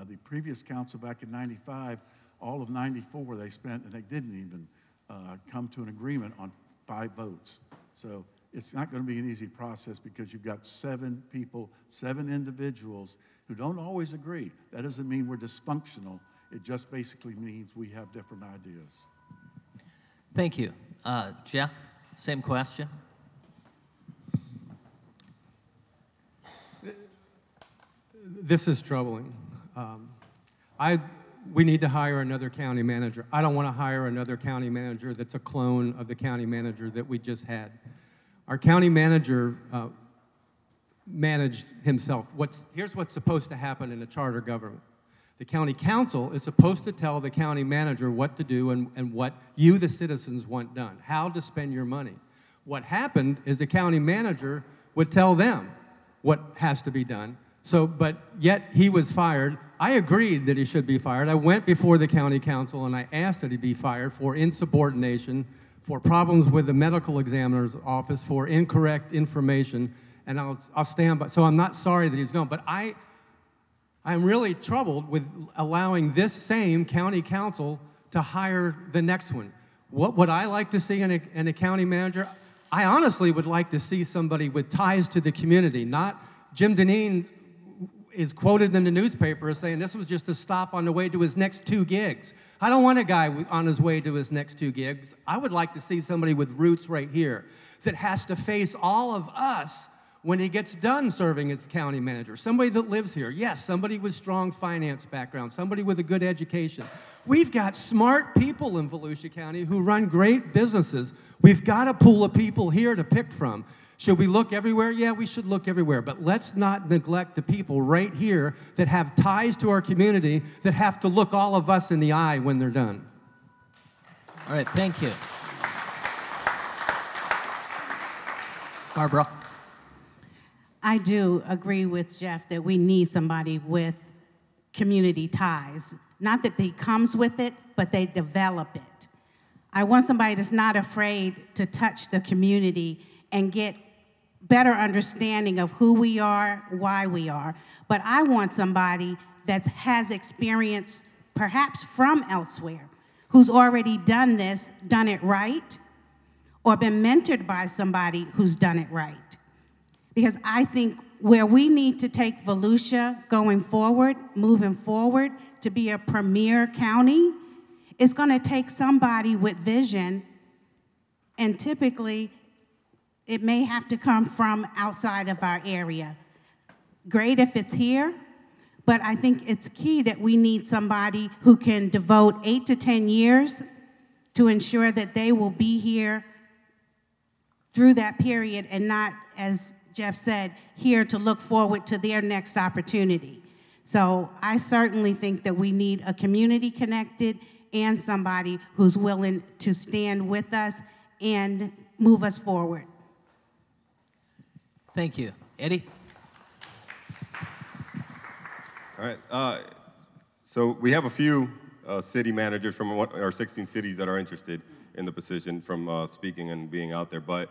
The previous council back in '95, all of '94 they spent, and they didn't even come to an agreement on 5 votes. So it's not going to be an easy process because you've got 7 people, 7 individuals who don't always agree. That doesn't mean we're dysfunctional. It just basically means we have different ideas. Thank you. Jeff, same question. This is troubling. We need to hire another county manager. I don't want to hire another county manager that's a clone of the county manager that we just had. Our county manager managed himself. Here's what's supposed to happen in a charter government. The county council is supposed to tell the county manager what to do and what you, the citizens, want done, how to spend your money. What happened is the county manager would tell them what has to be done. But yet he was fired. I agreed that he should be fired. I went before the county council and I asked that he be fired for insubordination, for problems with the medical examiner's office, for incorrect information, and I'll stand by. So I'm not sorry that he's gone, but I'm really troubled with allowing this same county council to hire the next one. What would I like to see in a county manager? I honestly would like to see somebody with ties to the community, not Jim Deneen is quoted in the newspaper as saying this was just a stop on the way to his next 2 gigs. I don't want a guy on his way to his next 2 gigs. I would like to see somebody with roots right here that has to face all of us when he gets done serving as county manager. Somebody that lives here. Yes, somebody with strong finance background, somebody with a good education. We've got smart people in Volusia County who run great businesses. We've got a pool of people here to pick from. Should we look everywhere? Yeah, we should look everywhere. But let's not neglect the people right here that have ties to our community that have to look all of us in the eye when they're done. All right, thank you. Barbara. I do agree with Jeff that we need somebody with community ties. Not that he comes with it, but they develop it. I want somebody that's not afraid to touch the community and get better understanding of who we are, why we are. But I want somebody that has experience perhaps from elsewhere, who's already done this, done it right, or been mentored by somebody who's done it right. Because I think where we need to take Volusia going forward, moving forward, to be a premier county, it's going to take somebody with vision, and typically it may have to come from outside of our area. Great if it's here, but I think it's key that we need somebody who can devote 8 to 10 years to ensure that they will be here through that period and not, as Jeff said, here to look forward to their next opportunity. So I certainly think that we need a community connected and somebody who's willing to stand with us and move us forward. Thank you. Eddie? All right. So we have a few city managers from our 16 cities that are interested in the position from speaking and being out there. But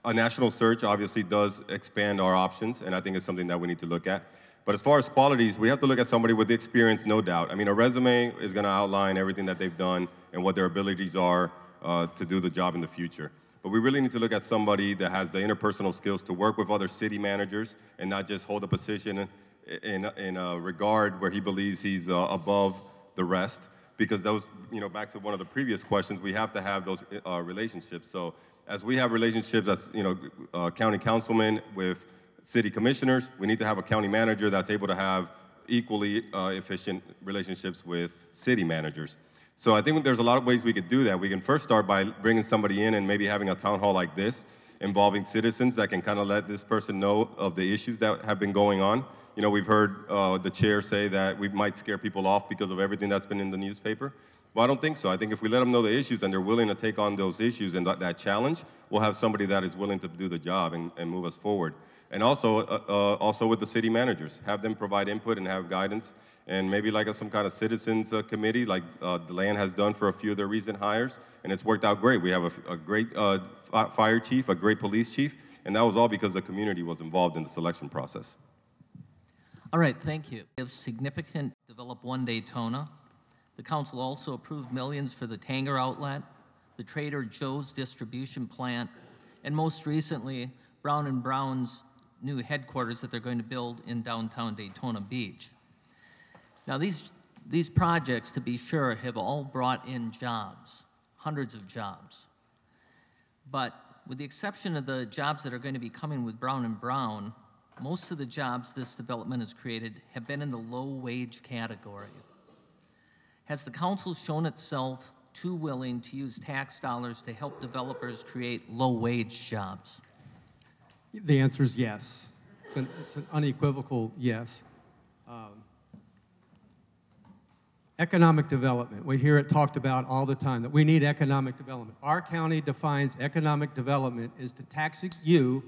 a national search obviously does expand our options, and I think it's something that we need to look at. But as far as qualities, we have to look at somebody with the experience, no doubt. I mean, a resume is going to outline everything that they've done and what their abilities are to do the job in the future. But we really need to look at somebody that has the interpersonal skills to work with other city managers and not just hold a position in a regard where he believes he's above the rest. Because those, back to one of the previous questions, we have to have those relationships. So as we have relationships as, county councilmen with city commissioners, we need to have a county manager that's able to have equally efficient relationships with city managers. So I think there's a lot of ways we could do that. We can first start by bringing somebody in and maybe having a town hall like this, involving citizens that can kind of let this person know of the issues that have been going on. We've heard the chair say that we might scare people off because of everything that's been in the newspaper. Well, I don't think so. I think if we let them know the issues and they're willing to take on those issues and that challenge, we'll have somebody that is willing to do the job and move us forward. And also with the city managers, have them provide input and have guidance, and maybe like some kind of citizens committee, like DeLand has done for a few of their recent hires, and it's worked out great. We have a great fire chief, a great police chief, and that was all because the community was involved in the selection process. All right, thank you. We have significant Develop One Daytona. The council also approved millions for the Tanger outlet, the Trader Joe's distribution plant, and most recently, Brown & Brown's new headquarters that they're going to build in downtown Daytona Beach. Now, these projects, to be sure, have all brought in jobs, hundreds of jobs. But with the exception of the jobs that are going to be coming with Brown & Brown, most of the jobs this development has created have been in the low-wage category. Has the council shown itself too willing to use tax dollars to help developers create low-wage jobs? The answer is yes. It's an unequivocal yes. Economic development. We hear it talked about all the time, that we need economic development. Our county defines economic development as to tax you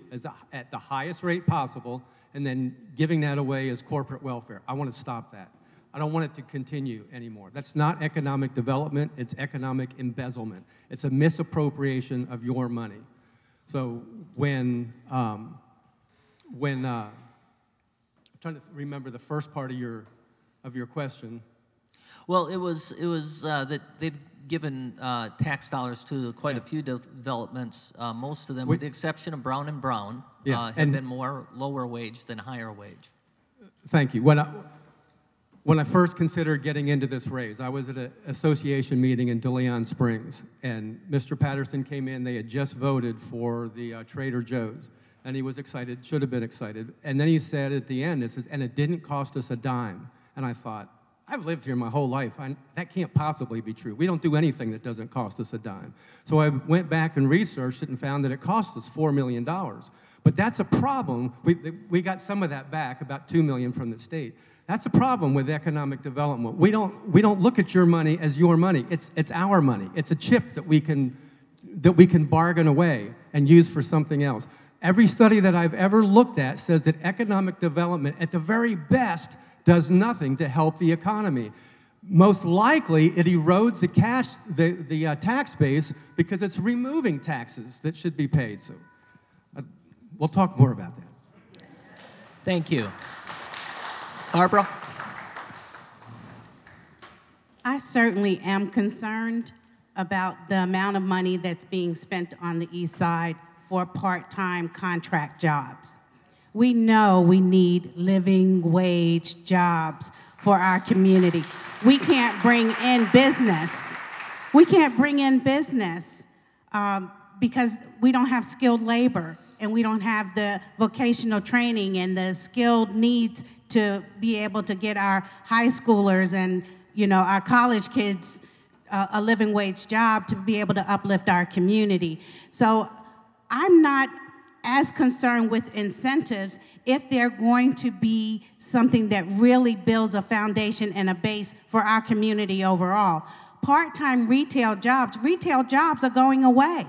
at the highest rate possible and then giving that away as corporate welfare. I want to stop that. I don't want it to continue anymore. That's not economic development, it's economic embezzlement. It's a misappropriation of your money. So when I'm trying to remember the first part of your question. Well, it was that they've given tax dollars to quite a few developments. Most of them, with the exception of Brown & Brown, have been more lower wage than higher wage. Thank you. When I first considered getting into this race, I was at an association meeting in DeLeon Springs, and Mr. Patterson came in. They had just voted for the Trader Joe's, and he was excited, should have been excited. And then he said at the end, and it didn't cost us a dime. And I thought, I've lived here my whole life. That can't possibly be true. We don't do anything that doesn't cost us a dime. So I went back and researched it and found that it cost us $4 million. But that's a problem. We got some of that back, about $2 million from the state. That's a problem with economic development. We don't look at your money as your money. It's our money. It's a chip that we can bargain away and use for something else. Every study that I've ever looked at says that economic development, at the very best, does nothing to help the economy. Most likely, it erodes the tax base because it's removing taxes that should be paid. So we'll talk more about that. Thank you. Barbara? I certainly am concerned about the amount of money that's being spent on the east side for part-time contract jobs. We know we need living wage jobs for our community. We can't bring in business. We can't bring in business because we don't have skilled labor and we don't have the vocational training and the skilled needs to be able to get our high schoolers and our college kids a living wage job to be able to uplift our community. So I'm not as concerned with incentives if they're going to be something that really builds a foundation and a base for our community overall. Part-time retail jobs are going away.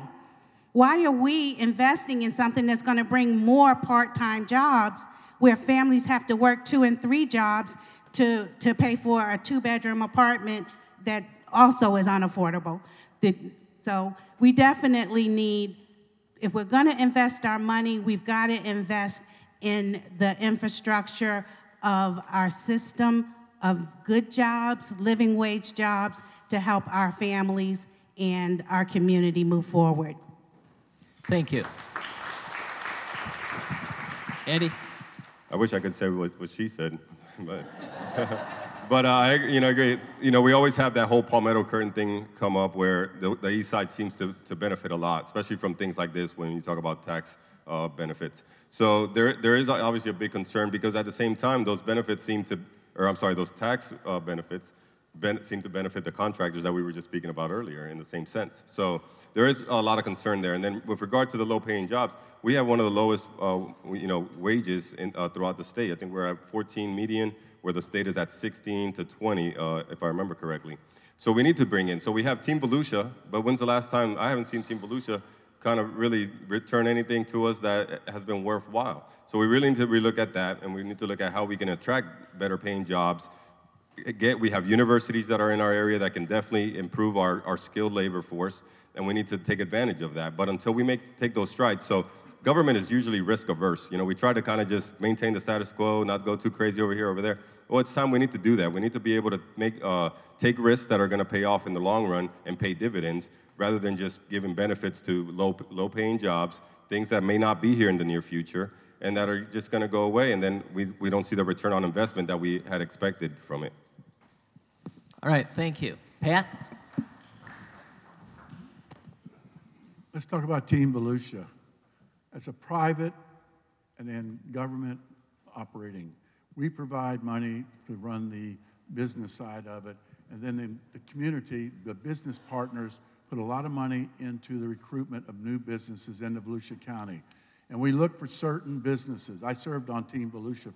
Why are we investing in something that's going to bring more part-time jobs where families have to work 2 and 3 jobs to pay for a 2-bedroom apartment that also is unaffordable? So we definitely need, if we're going to invest our money, we've got to invest in the infrastructure of our system of good jobs, living wage jobs, to help our families and our community move forward. Thank you. Eddie? I wish I could say what she said, but but I agree. We always have that whole Palmetto curtain thing come up where the east side seems to benefit a lot, especially from things like this when you talk about tax benefits. So there is obviously a big concern because at the same time those benefits those tax benefits seem to benefit the contractors that we were just speaking about earlier in the same sense. So there is a lot of concern there. And then with regard to the low-paying jobs, we have one of the lowest, wages throughout the state. I think we're at 14 median, where the state is at 16 to 20, if I remember correctly. So we need to bring in. So we have Team Volusia, but when's the last time I haven't seen Team Volusia kind of really return anything to us that has been worthwhile? So we really need to relook at that, and we need to look at how we can attract better-paying jobs. We have universities that are in our area that can definitely improve our skilled labor force, and we need to take advantage of that. But until we take those strides, so government is usually risk averse. We try to kind of just maintain the status quo, not go too crazy over here, over there. Well, it's time we need to do that. We need to be able to take risks that are going to pay off in the long run and pay dividends, rather than just giving benefits to low-paying jobs, things that may not be here in the near future, and that are just going to go away, and then we don't see the return on investment that we had expected from it. All right, thank you. Pat? Let's talk about Team Volusia. It's a private and then government operating. We provide money to run the business side of it, and then in the community, the business partners put a lot of money into the recruitment of new businesses into Volusia County. And we look for certain businesses. I served on Team Volusia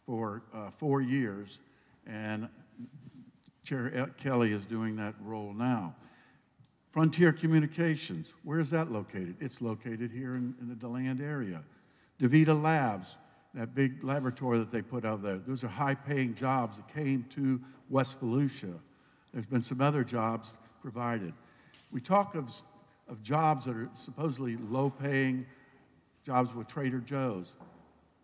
for 4 years, and Chair Kelly is doing that role now. Frontier Communications, where is that located? It's located here in the DeLand area. DeVita Labs, that big laboratory that they put out there, those are high-paying jobs that came to West Volusia. There's been some other jobs provided. We talk of jobs that are supposedly low-paying, jobs with Trader Joe's.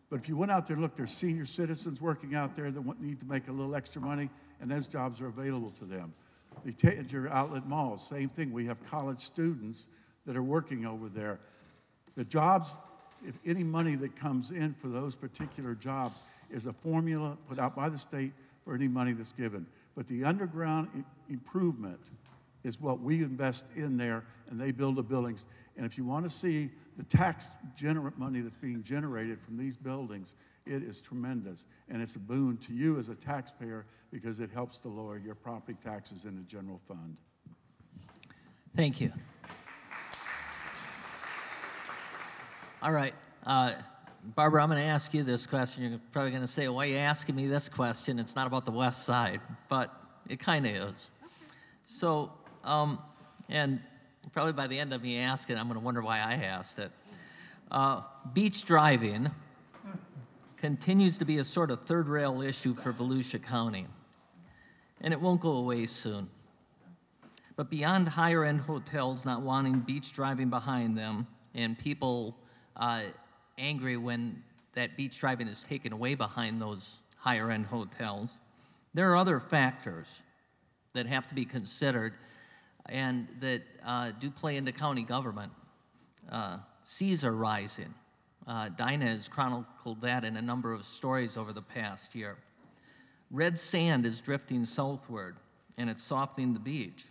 But if you went out there and looked, there's senior citizens working out there that need to make a little extra money, and those jobs are available to them. The Tanger Outlet Malls, same thing. We have college students that are working over there. The jobs, if any money that comes in for those particular jobs is a formula put out by the state for any money that's given. But the underground improvement is what we invest in there, and they build the buildings. And if you want to see the tax money that's being generated from these buildings, it is tremendous. And it's a boon to you as a taxpayer because it helps to lower your property taxes in the general fund. Thank you. All right. Barbara, I'm going to ask you this question. You're probably going to say, why are you asking me this question? It's not about the West Side, but it kind of is. Okay. So, and probably by the end of me asking, I'm going to wonder why I asked it. Beach driving continues to be a sort of third rail issue for Volusia County, and it won't go away soon. But beyond higher end hotels not wanting beach driving behind them and people angry when that beach driving is taken away behind those higher end hotels, there are other factors that have to be considered and that do play into county government. Seas are rising. Dinah has chronicled that in a number of stories over the past year. Red sand is drifting southward, and it's softening the beach.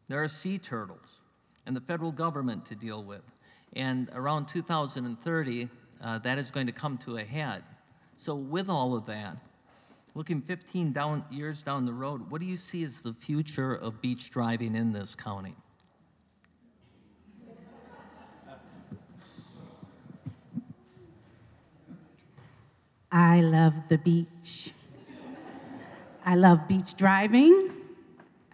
There are sea turtles and the federal government to deal with. And around 2030, that is going to come to a head. So with all of that, looking 15 years down the road, what do you see as the future of beach driving in this county? I love the beach. I love beach driving.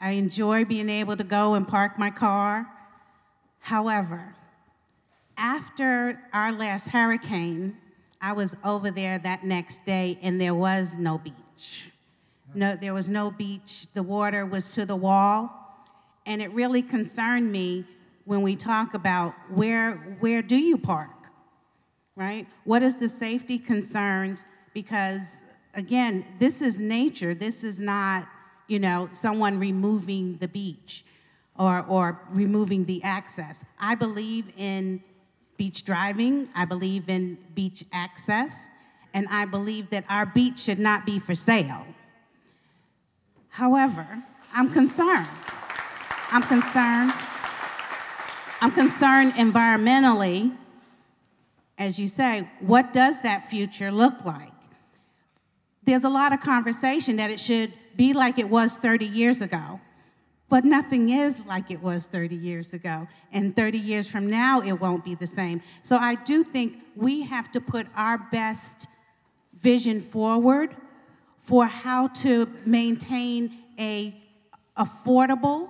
I enjoy being able to go and park my car. However, after our last hurricane, I was over there that next day and there was no beach. No, there was no beach. The water was to the wall. And it really concerned me when we talk about where do you park, right? What is the safety concerns? Because again, this is nature. This is not, someone removing the beach or removing the access. I believe in beach driving, I believe in beach access, and I believe that our beach should not be for sale. However, I'm concerned. I'm concerned environmentally. As you say, what does that future look like? There's a lot of conversation that it should be like it was 30 years ago, but nothing is like it was 30 years ago, and 30 years from now, it won't be the same. So I do think we have to put our best vision forward for how to maintain a affordable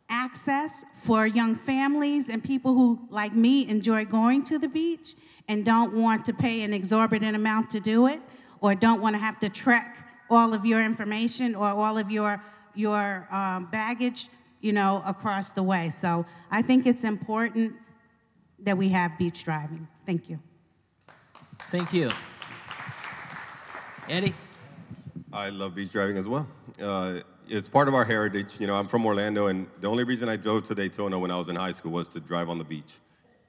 access for young families and people who, like me, enjoy going to the beach and don't want to pay an exorbitant amount to do it, or don't want to have to trek all of your information or all of your baggage, across the way. So I think it's important that we have beach driving. Thank you. Thank you. Eddie? I love beach driving as well. It's part of our heritage. I'm from Orlando, and the only reason I drove to Daytona when I was in high school was to drive on the beach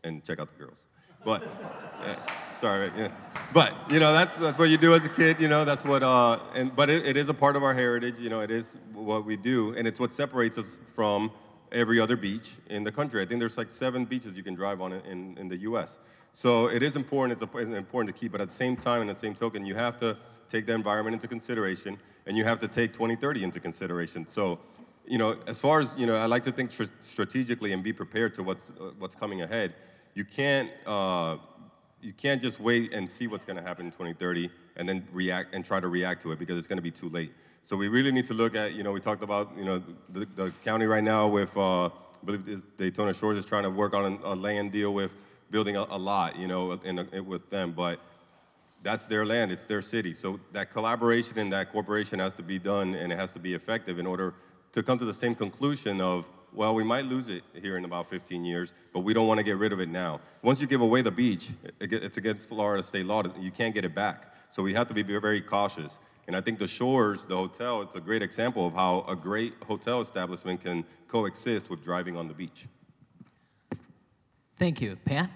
and check out the girls. But, sorry, yeah. But, that's what you do as a kid, that's what, but it is a part of our heritage, it is what we do, and it's what separates us from every other beach in the country. I think there's like 7 beaches you can drive on in the U.S. So it is important, it's important to keep, but at the same time, in the same token, you have to take the environment into consideration, and you have to take 2030 into consideration. So, as far as, I like to think strategically and be prepared to what's coming ahead. You can't just wait and see what's going to happen in 2030 and then try to react to it, because it's going to be too late. So we really need to look at, we talked about, the county right now with, I believe Daytona Shores is trying to work on a land deal with building a lot, with them, but that's their land, it's their city. So that collaboration and that cooperation has to be done, and it has to be effective in order to come to the same conclusion of, well, we might lose it here in about 15 years, but we don't want to get rid of it now. Once you give away the beach, it's against Florida state law. You can't get it back. So we have to be very cautious. And I think the Shores, the hotel, it's a great example of how a great hotel establishment can coexist with driving on the beach. Thank you. Pat?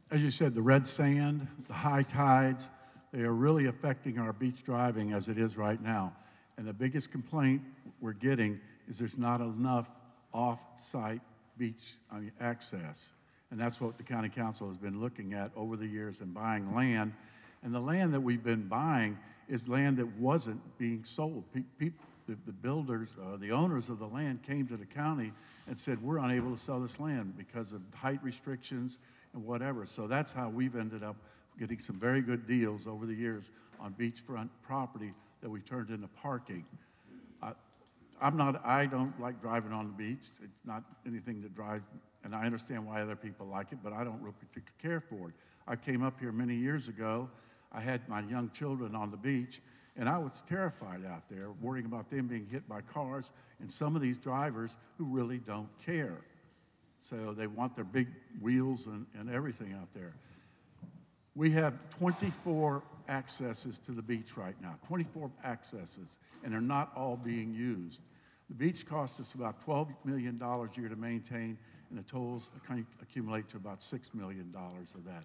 As you said, the red sand, the high tides, they are really affecting our beach driving as it is right now. And the biggest complaint we're getting is there's not enough off-site beach access. And that's what the county council has been looking at over the years and buying land. And the land that we've been buying is land that wasn't being sold. The builders, the owners of the land came to the county and said, we're unable to sell this land because of height restrictions and whatever. So that's how we've ended up getting some very good deals over the years on beachfront property that we turned into parking. I don't like driving on the beach. It's not anything to drive, and I understand why other people like it, but I don't really particularly care for it. I came up here many years ago. I had my young children on the beach, and I was terrified out there, worrying about them being hit by cars and some of these drivers who really don't care. So they want their big wheels and everything out there. We have 24 accesses to the beach right now, 24 accesses, and they're not all being used. The beach costs us about $12 million a year to maintain, and the totals accumulate to about $6 million of that.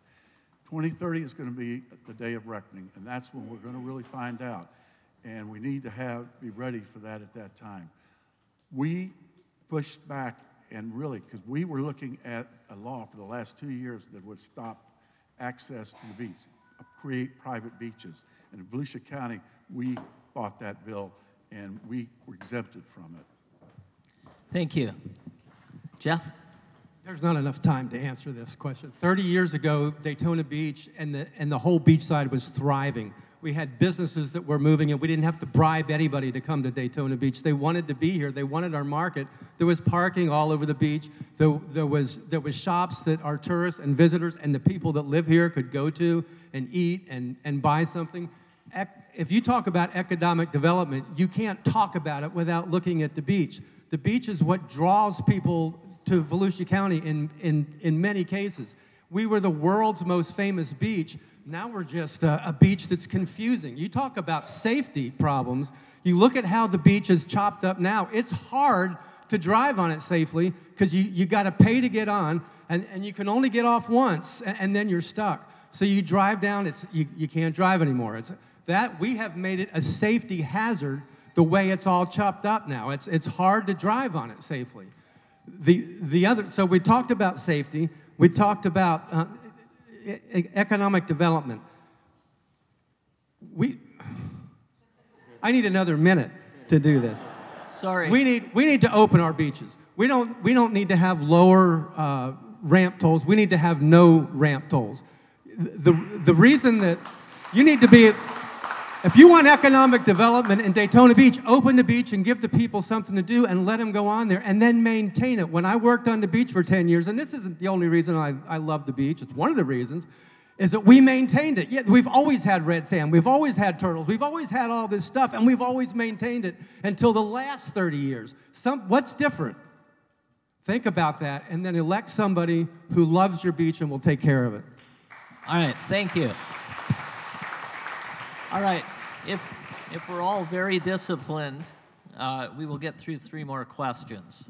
2030 is going to be the day of reckoning, and that's when we're going to really find out. And we need to be ready for that at that time. We pushed back, and really, because we were looking at a law for the last 2 years that would stop access to the beach, create private beaches. And in Volusia County, we fought that bill, and we were exempted from it. Thank you. Jeff? There's not enough time to answer this question. 30 years ago, Daytona Beach and the whole beachside was thriving. We had businesses that were moving, and we didn't have to bribe anybody to come to Daytona Beach. They wanted to be here. They wanted our market. There was parking all over the beach. There was shops that our tourists and visitors and the people that live here could go to and eat and buy something. If you talk about economic development, you can't talk about it without looking at the beach. The beach is what draws people to Volusia County in many cases. We were the world's most famous beach. Now we're just a beach that's confusing. You talk about safety problems. You look at how the beach is chopped up now. It's hard to drive on it safely because you got to pay to get on. and you can only get off once, and then you're stuck. So you drive down, you can't drive anymore. We have made it a safety hazard the way it's all chopped up now. It's hard to drive on it safely. So we talked about safety. We talked about economic development. I need another minute to do this. Sorry. We need to open our beaches. We don't need to have lower ramp tolls. We need to have no ramp tolls. The reason that you need to be, if you want economic development in Daytona Beach, open the beach and give the people something to do and let them go on there and then maintain it. When I worked on the beach for 10 years, and this isn't the only reason I love the beach, it's one of the reasons, is that we maintained it. Yeah, we've always had red sand, we've always had turtles, we've always had all this stuff, and we've always maintained it until the last 30 years. What's different? Think about that, and then elect somebody who loves your beach and will take care of it. All right, thank you. All right, if we're all very disciplined, we will get through 3 more questions.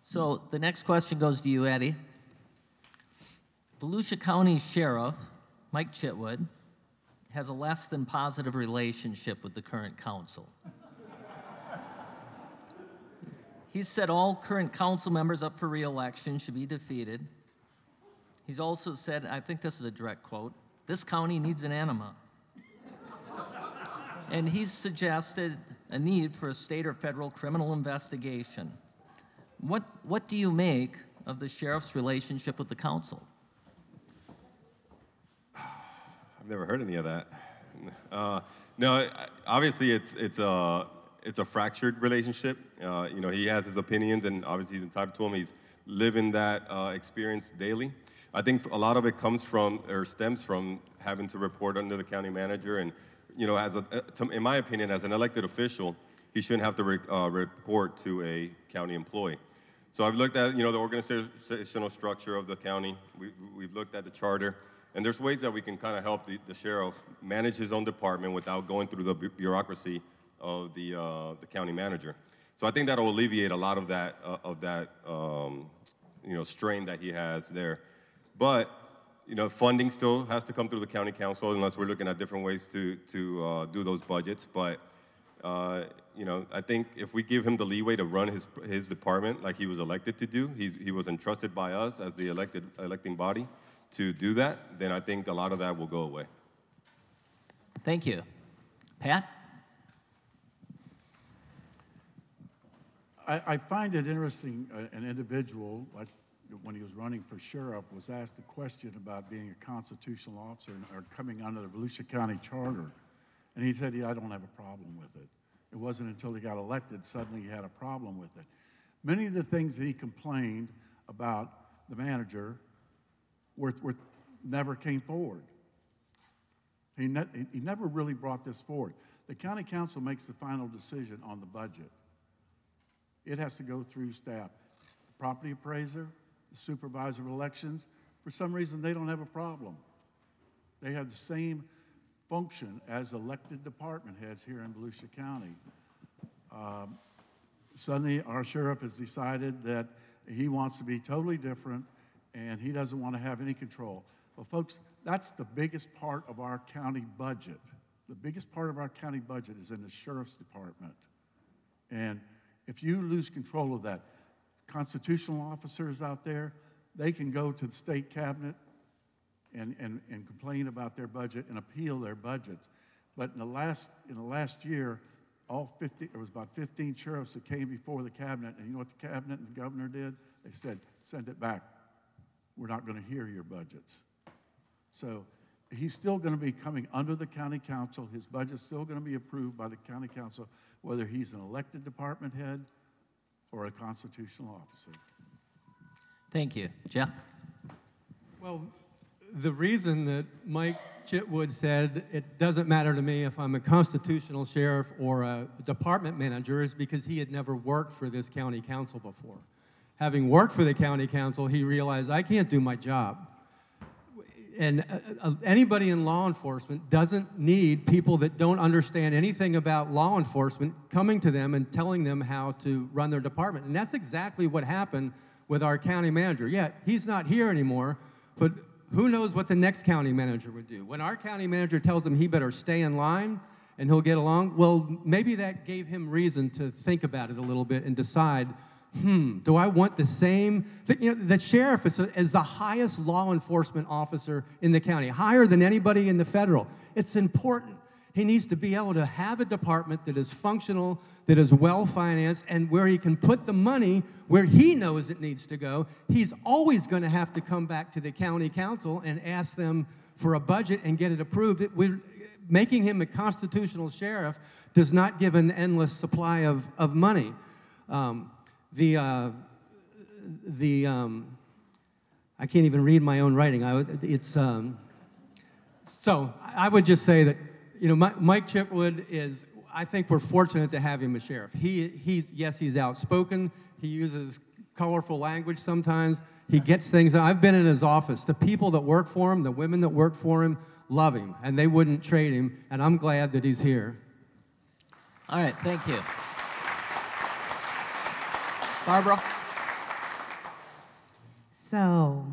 So the next question goes to you, Eddie. Volusia County Sheriff Mike Chitwood has a less than positive relationship with the current council. He said all current council members up for re-election should be defeated. He's also said, I think this is a direct quote, "This county needs an enema." And he's suggested a need for a state or federal criminal investigation. What do you make of the sheriff's relationship with the council? I've never heard any of that. No, obviously it's a fractured relationship. He has his opinions, and obviously he's entitled to them. He's living that experience daily. I think a lot of it comes from, or stems from, having to report under the county manager. And in my opinion, as an elected official, he shouldn't have to report to a county employee. So I've looked at the organizational structure of the county. We've looked at the charter. And there's ways that we can kind of help the sheriff manage his own department without going through the bureaucracy of the county manager. So I think that'll alleviate a lot of that strain that he has there. But funding still has to come through the county council unless we're looking at different ways to do those budgets. But I think if we give him the leeway to run his department like he was elected to do, he was entrusted by us as the electing body to do that, then I think a lot of that will go away. Thank you. Pat? I find it interesting, an individual, like when he was running for sheriff, was asked a question about being a constitutional officer or coming under the Volusia County Charter. And he said, I don't have a problem with it. It wasn't until he got elected, suddenly he had a problem with it. Many of the things that he complained about the manager never came forward. He never really brought this forward. The county council makes the final decision on the budget. It has to go through staff. The property appraiser, the supervisor of elections, for some reason they don't have a problem. They have the same function as elected department heads here in Volusia County. Suddenly our sheriff has decided that he wants to be totally different and he doesn't want to have any control. Well, folks, that's the biggest part of our county budget. The biggest part of our county budget is in the sheriff's department. And if you lose control of that, constitutional officers out there, they can go to the state cabinet and complain about their budget and appeal their budgets. But in the last year, there was about 15 sheriffs that came before the cabinet, and you know what the cabinet and the governor did? They said, send it back. We're not going to hear your budgets. So he's still going to be coming under the county council. His budget's still going to be approved by the county council, whether he's an elected department head or a constitutional officer. Thank you. Jeff? Well, the reason that Mike Chitwood said it doesn't matter to me if I'm a constitutional sheriff or a department manager is because he had never worked for this county council before. Having worked for the county council, he realized I can't do my job. And anybody in law enforcement doesn't need people that don't understand anything about law enforcement coming to them and telling them how to run their department. And that's exactly what happened with our county manager. Yeah, he's not here anymore, but who knows what the next county manager would do? When our county manager tells him he better stay in line and he'll get along, well, maybe that gave him reason to think about it a little bit and decide, do I want the same thing? You know, the sheriff is the highest law enforcement officer in the county, higher than anybody in the federal. It's important. He needs to be able to have a department that is functional, that is well-financed, and where he can put the money where he knows it needs to go. He's always going to have to come back to the county council and ask them for a budget and get it approved. Making him a constitutional sheriff does not give an endless supply of money. I can't even read my own writing. So I would just say that, you know, Mike Chipwood is, I think we're fortunate to have him as sheriff. Yes, he's outspoken. He uses colorful language sometimes. He gets things. I've been in his office. The people that work for him, the women that work for him, love him, and they wouldn't trade him, and I'm glad that he's here. All right, thank you. Barbara? So,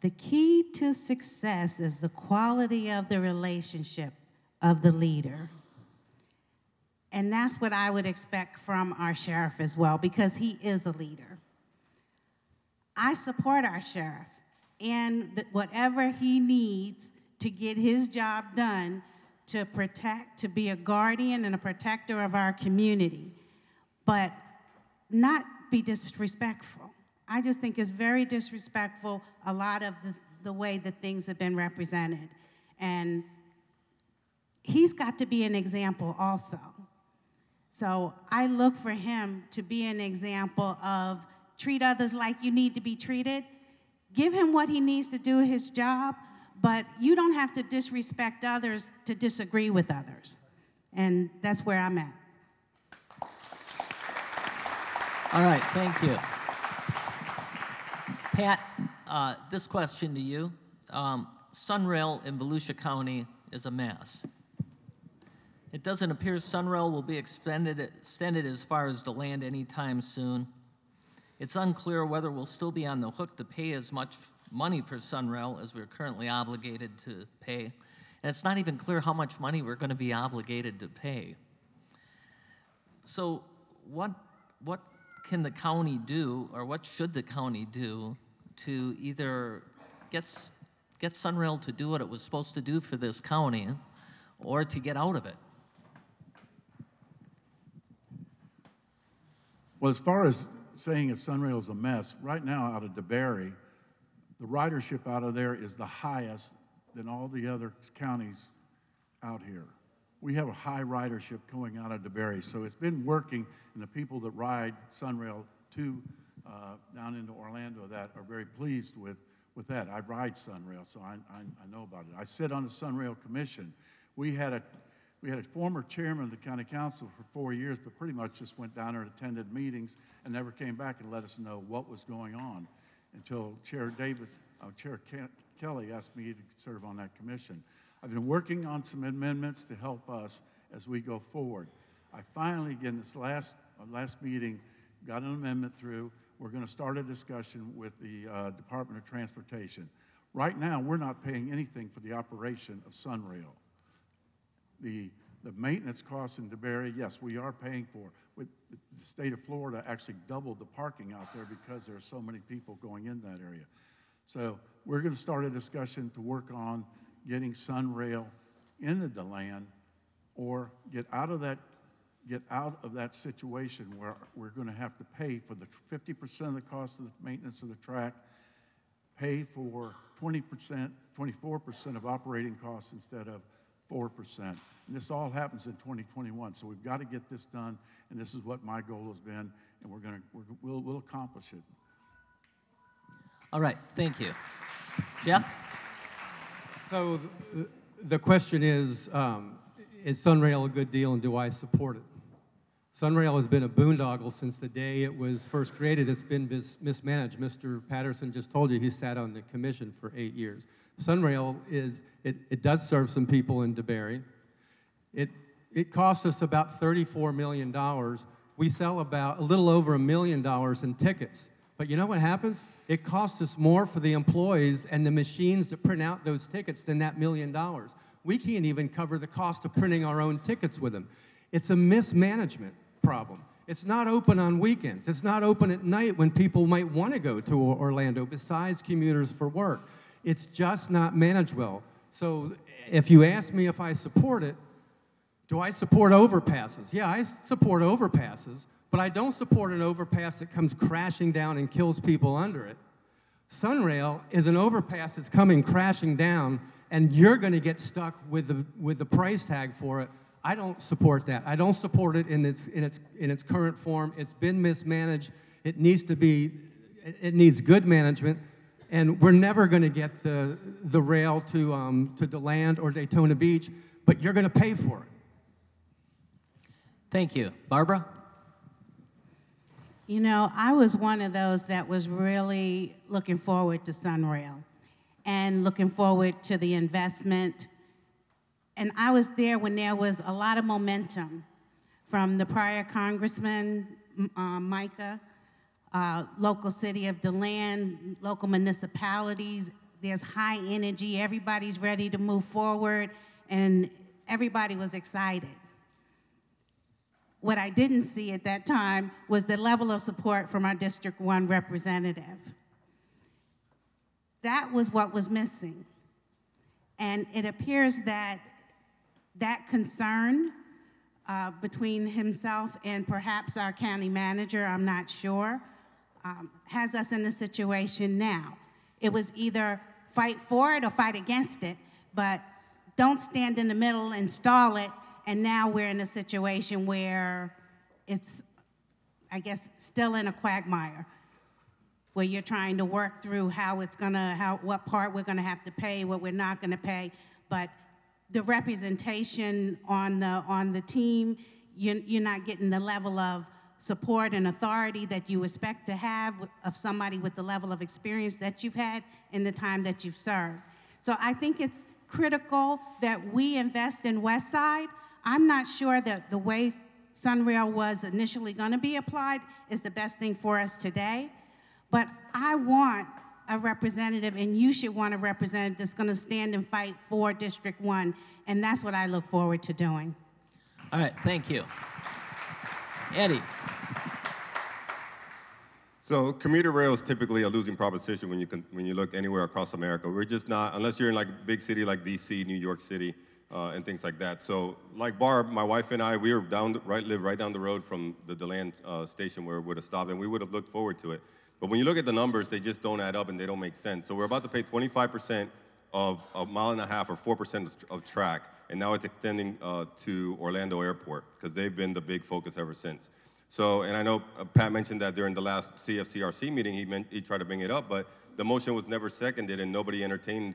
the key to success is the quality of the relationship of the leader. And that's what I would expect from our sheriff as well, because he is a leader. I support our sheriff and whatever he needs to get his job done, to protect, to be a guardian and a protector of our community, but not be disrespectful. I just think it's very disrespectful, a lot of the way that things have been represented. And he's got to be an example also. So I look for him to be an example of treat others like you need to be treated. Give him what he needs to do his job, but you don't have to disrespect others to disagree with others. And that's where I'm at. All right, thank you. Pat, this question to you. SunRail in Volusia County is a mess. It doesn't appear SunRail will be extended as far as the land anytime soon. It's unclear whether we'll still be on the hook to pay as much money for SunRail as we're currently obligated to pay. And it's not even clear how much money we're going to be obligated to pay. So what can the county do, or what should the county do to either get SunRail to do what it was supposed to do for this county, or to get out of it? Well, as far as saying that SunRail is a mess, right now out of DeBerry, the ridership out of there is the highest than all the other counties out here. We have a high ridership going out of DeBerry, so it's been working, and the people that ride SunRail to down into Orlando that are very pleased with that. I ride SunRail, so I know about it. I sit on the SunRail Commission. We had a former chairman of the county council for 4 years, but pretty much just went down there and attended meetings and never came back and let us know what was going on until Chair Kelly asked me to serve on that commission. I've been working on some amendments to help us as we go forward. I finally, again, this last meeting, got an amendment through. We're going to start a discussion with the Department of Transportation. Right now, we're not paying anything for the operation of SunRail. The maintenance costs in DeBerry, yes, we are paying for. With the state of Florida actually doubled the parking out there because there are so many people going in that area. So we're going to start a discussion to work on getting SunRail into the land, or get out of that situation where we're going to have to pay for the 50% of the cost of the maintenance of the track, pay for 20%, 24% of operating costs instead of 4%. And this all happens in 2021, so we've got to get this done, and this is what my goal has been, and we'll accomplish it. All right, thank you. Jeff? So the question is SunRail a good deal, and do I support it? SunRail has been a boondoggle since the day it was first created. It's been mismanaged. Mr. Patterson just told you he sat on the commission for 8 years. SunRail it does serve some people in DeBerry. It costs us about $34 million. We sell about a little over $1 million in tickets. But you know what happens? It costs us more for the employees and the machines that print out those tickets than that $1 million. We can't even cover the cost of printing our own tickets with them. It's a mismanagement problem. It's not open on weekends. It's not open at night when people might want to go to Orlando besides commuters for work. It's just not managed well. So if you ask me if I support it, do I support overpasses? Yeah, I support overpasses, but I don't support an overpass that comes crashing down and kills people under it. SunRail is an overpass that's coming crashing down, and you're going to get stuck with the price tag for it. I don't support that. I don't support it in its current form. It's been mismanaged. It needs good management, and we're never going to get the rail to DeLand or Daytona Beach, but you're going to pay for it. Thank you. Barbara? You know, I was one of those that was really looking forward to SunRail and looking forward to the investment. And I was there when there was a lot of momentum from the prior Congressman, Micah, local city of DeLand, local municipalities. There's high energy, everybody's ready to move forward, and everybody was excited. What I didn't see at that time was the level of support from our District 1 representative. That was what was missing. And it appears that that concern between himself and perhaps our county manager, I'm not sure, has us in a situation now. It was either fight for it or fight against it, but don't stand in the middle and stall it. And now we're in a situation where it's, I guess, still in a quagmire, where you're trying to work through what part we're gonna have to pay, what we're not gonna pay. But the representation on the team, you're not getting the level of support and authority that you expect to have of somebody with the level of experience that you've had in the time that you've served. So I think it's critical that we invest in West Side. I'm not sure that the way SunRail was initially going to be applied is the best thing for us today, but I want a representative, and you should want a representative that's going to stand and fight for District 1, and that's what I look forward to doing. All right, thank you. Eddie? So commuter rail is typically a losing proposition when you look anywhere across America. We're just not, unless you're in like a big city like DC, New York City, and things like that. So like Barb, my wife and I, we were live right down the road from the DeLand station where it would have stopped, and we would have looked forward to it. But when you look at the numbers, they just don't add up and they don't make sense. So we're about to pay 25% of a mile and a half or 4% of track, and now it's extending to Orlando Airport because they've been the big focus ever since. So, and I know Pat mentioned that during the last CFCRC meeting, he tried to bring it up, but the motion was never seconded and nobody entertained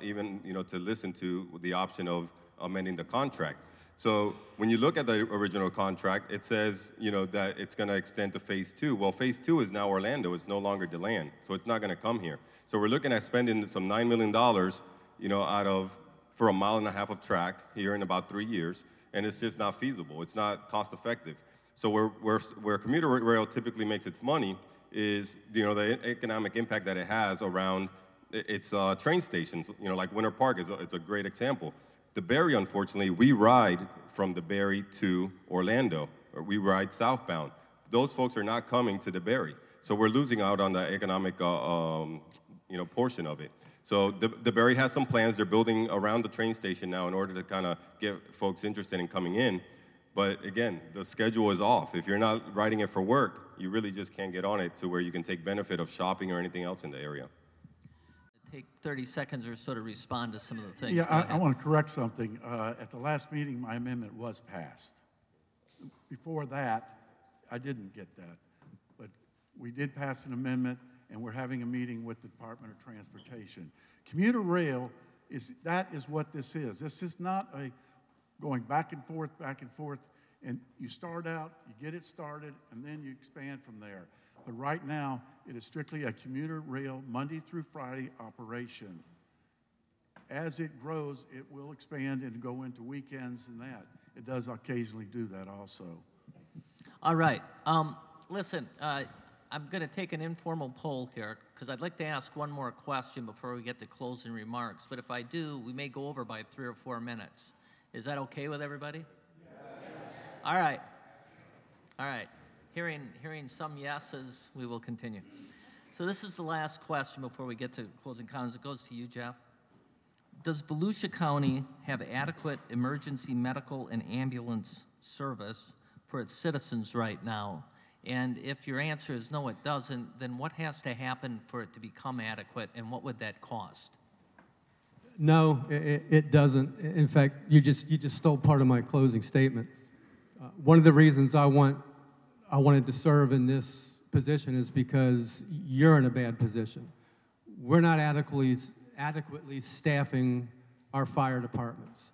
even to listen to the option of amending the contract. So when you look at the original contract, it says that it's going to extend to phase 2. Well, phase 2 is now Orlando. It's no longer DeLand, so it's not going to come here. So we're looking at spending some $9 million, for a mile and a half of track here in about 3 years, and it's just not feasible. It's not cost effective. So where commuter rail typically makes its money is the economic impact that it has around its train stations. Like Winter Park it's a great example. The Berry, unfortunately, we ride from the Berry to Orlando, or we ride southbound. Those folks are not coming to the Berry, so we're losing out on the economic portion of it. So the Berry has some plans. They're building around the train station now in order to kind of get folks interested in coming in. But again, the schedule is off. If you're not riding it for work, you really just can't get on it to where you can take benefit of shopping or anything else in the area. Take 30 seconds or so to respond to some of the things. Yeah, I want to correct something. At the last meeting, my amendment was passed. Before that, I didn't get that. But we did pass an amendment, and we're having a meeting with the Department of Transportation. Commuter rail that is what this is. This is not a going back and forth, and you start out, you get it started, and then you expand from there. But right now, it is strictly a commuter rail Monday through Friday operation. As it grows, it will expand and go into weekends and that. It does occasionally do that also. All right. Listen, I'm going to take an informal poll here because I'd like to ask one more question before we get to closing remarks. But if I do, we may go over by 3 or 4 minutes. Is that okay with everybody? Yes. All right. All right. Hearing some yeses, we will continue. So this is the last question before we get to closing comments. It goes to you, Jeff. Does Volusia County have adequate emergency medical and ambulance service for its citizens right now? And if your answer is no, it doesn't, then what has to happen for it to become adequate, and what would that cost? No, it doesn't. In fact, you just stole part of my closing statement. One of the reasons I wanted to serve in this position is because you're in a bad position. We're not adequately staffing our fire departments.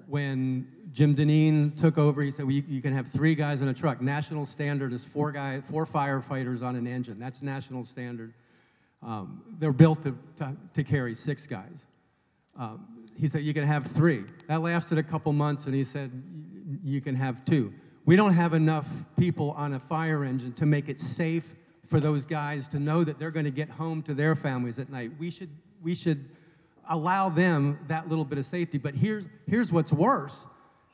When Jim Deneen took over, he said, well, you can have 3 guys in a truck. National standard is 4 firefighters on an engine. That's national standard. They're built to carry 6 guys. He said, you can have 3. That lasted a couple months, and he said, you can have 2. We don't have enough people on a fire engine to make it safe for those guys to know that they're going to get home to their families at night. We should allow them that little bit of safety. But here's what's worse,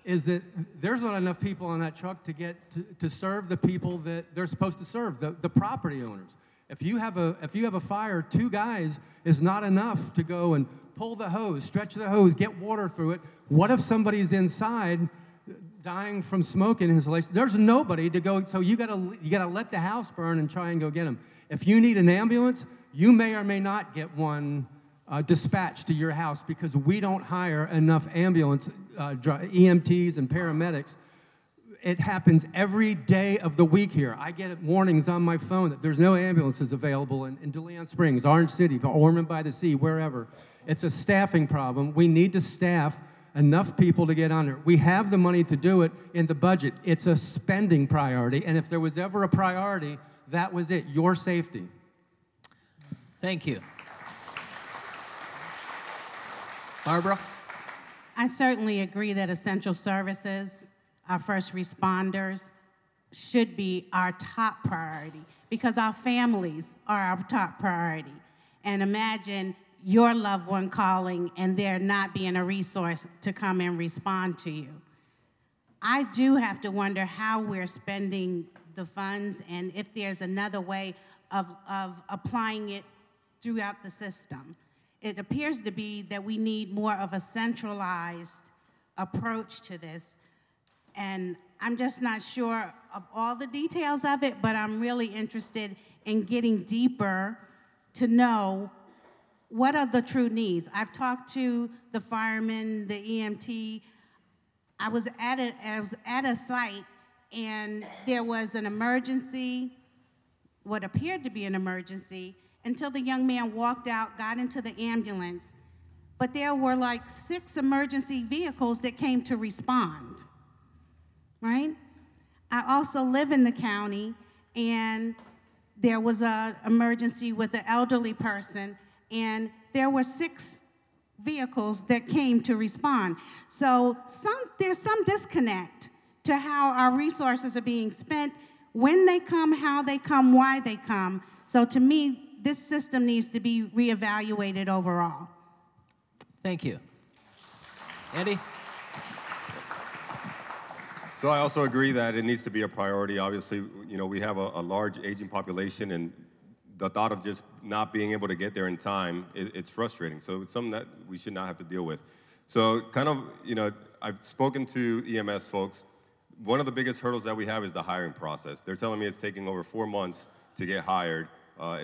is that there's not enough people on that truck to serve the people that they're supposed to serve, the property owners. If you have a fire, 2 guys is not enough to go and pull the hose, stretch the hose, get water through it. What if somebody's inside dying from smoke inhalation? There's nobody to go, so you gotta let the house burn and try and go get them. If you need an ambulance, you may or may not get one dispatched to your house because we don't hire enough ambulance EMTs and paramedics. It happens every day of the week here. I get warnings on my phone that there's no ambulances available in DeLeon Springs, Orange City, Ormond by the Sea, wherever. It's a staffing problem. We need to staff enough people to get on there. We have the money to do it in the budget. It's a spending priority, and if there was ever a priority, that was it, your safety. Thank you. Barbara? I certainly agree that essential services, our first responders, should be our top priority because our families are our top priority. And imagine your loved one calling and there not being a resource to come and respond to you. I do have to wonder how we're spending the funds and if there's another way of applying it throughout the system. It appears to be that we need more of a centralized approach to this. And I'm just not sure of all the details of it, but I'm really interested in getting deeper to know what are the true needs. I've talked to the firemen, the EMT. I was at a site, and there was an emergency, what appeared to be an emergency, until the young man walked out, got into the ambulance. But there were like 6 emergency vehicles that came to respond, right? I also live in the county, and there was an emergency with an elderly person, and there were 6 vehicles that came to respond. So there's some disconnect to how our resources are being spent, when they come, how they come, why they come. So to me, this system needs to be reevaluated overall. Thank you. Eddie? So I also agree that it needs to be a priority. Obviously, we have a large aging population, and the thought of just not being able to get there in time, it's frustrating. So it's something that we should not have to deal with. So kind of, I've spoken to EMS folks. One of the biggest hurdles that we have is the hiring process. They're telling me it's taking over 4 months to get hired,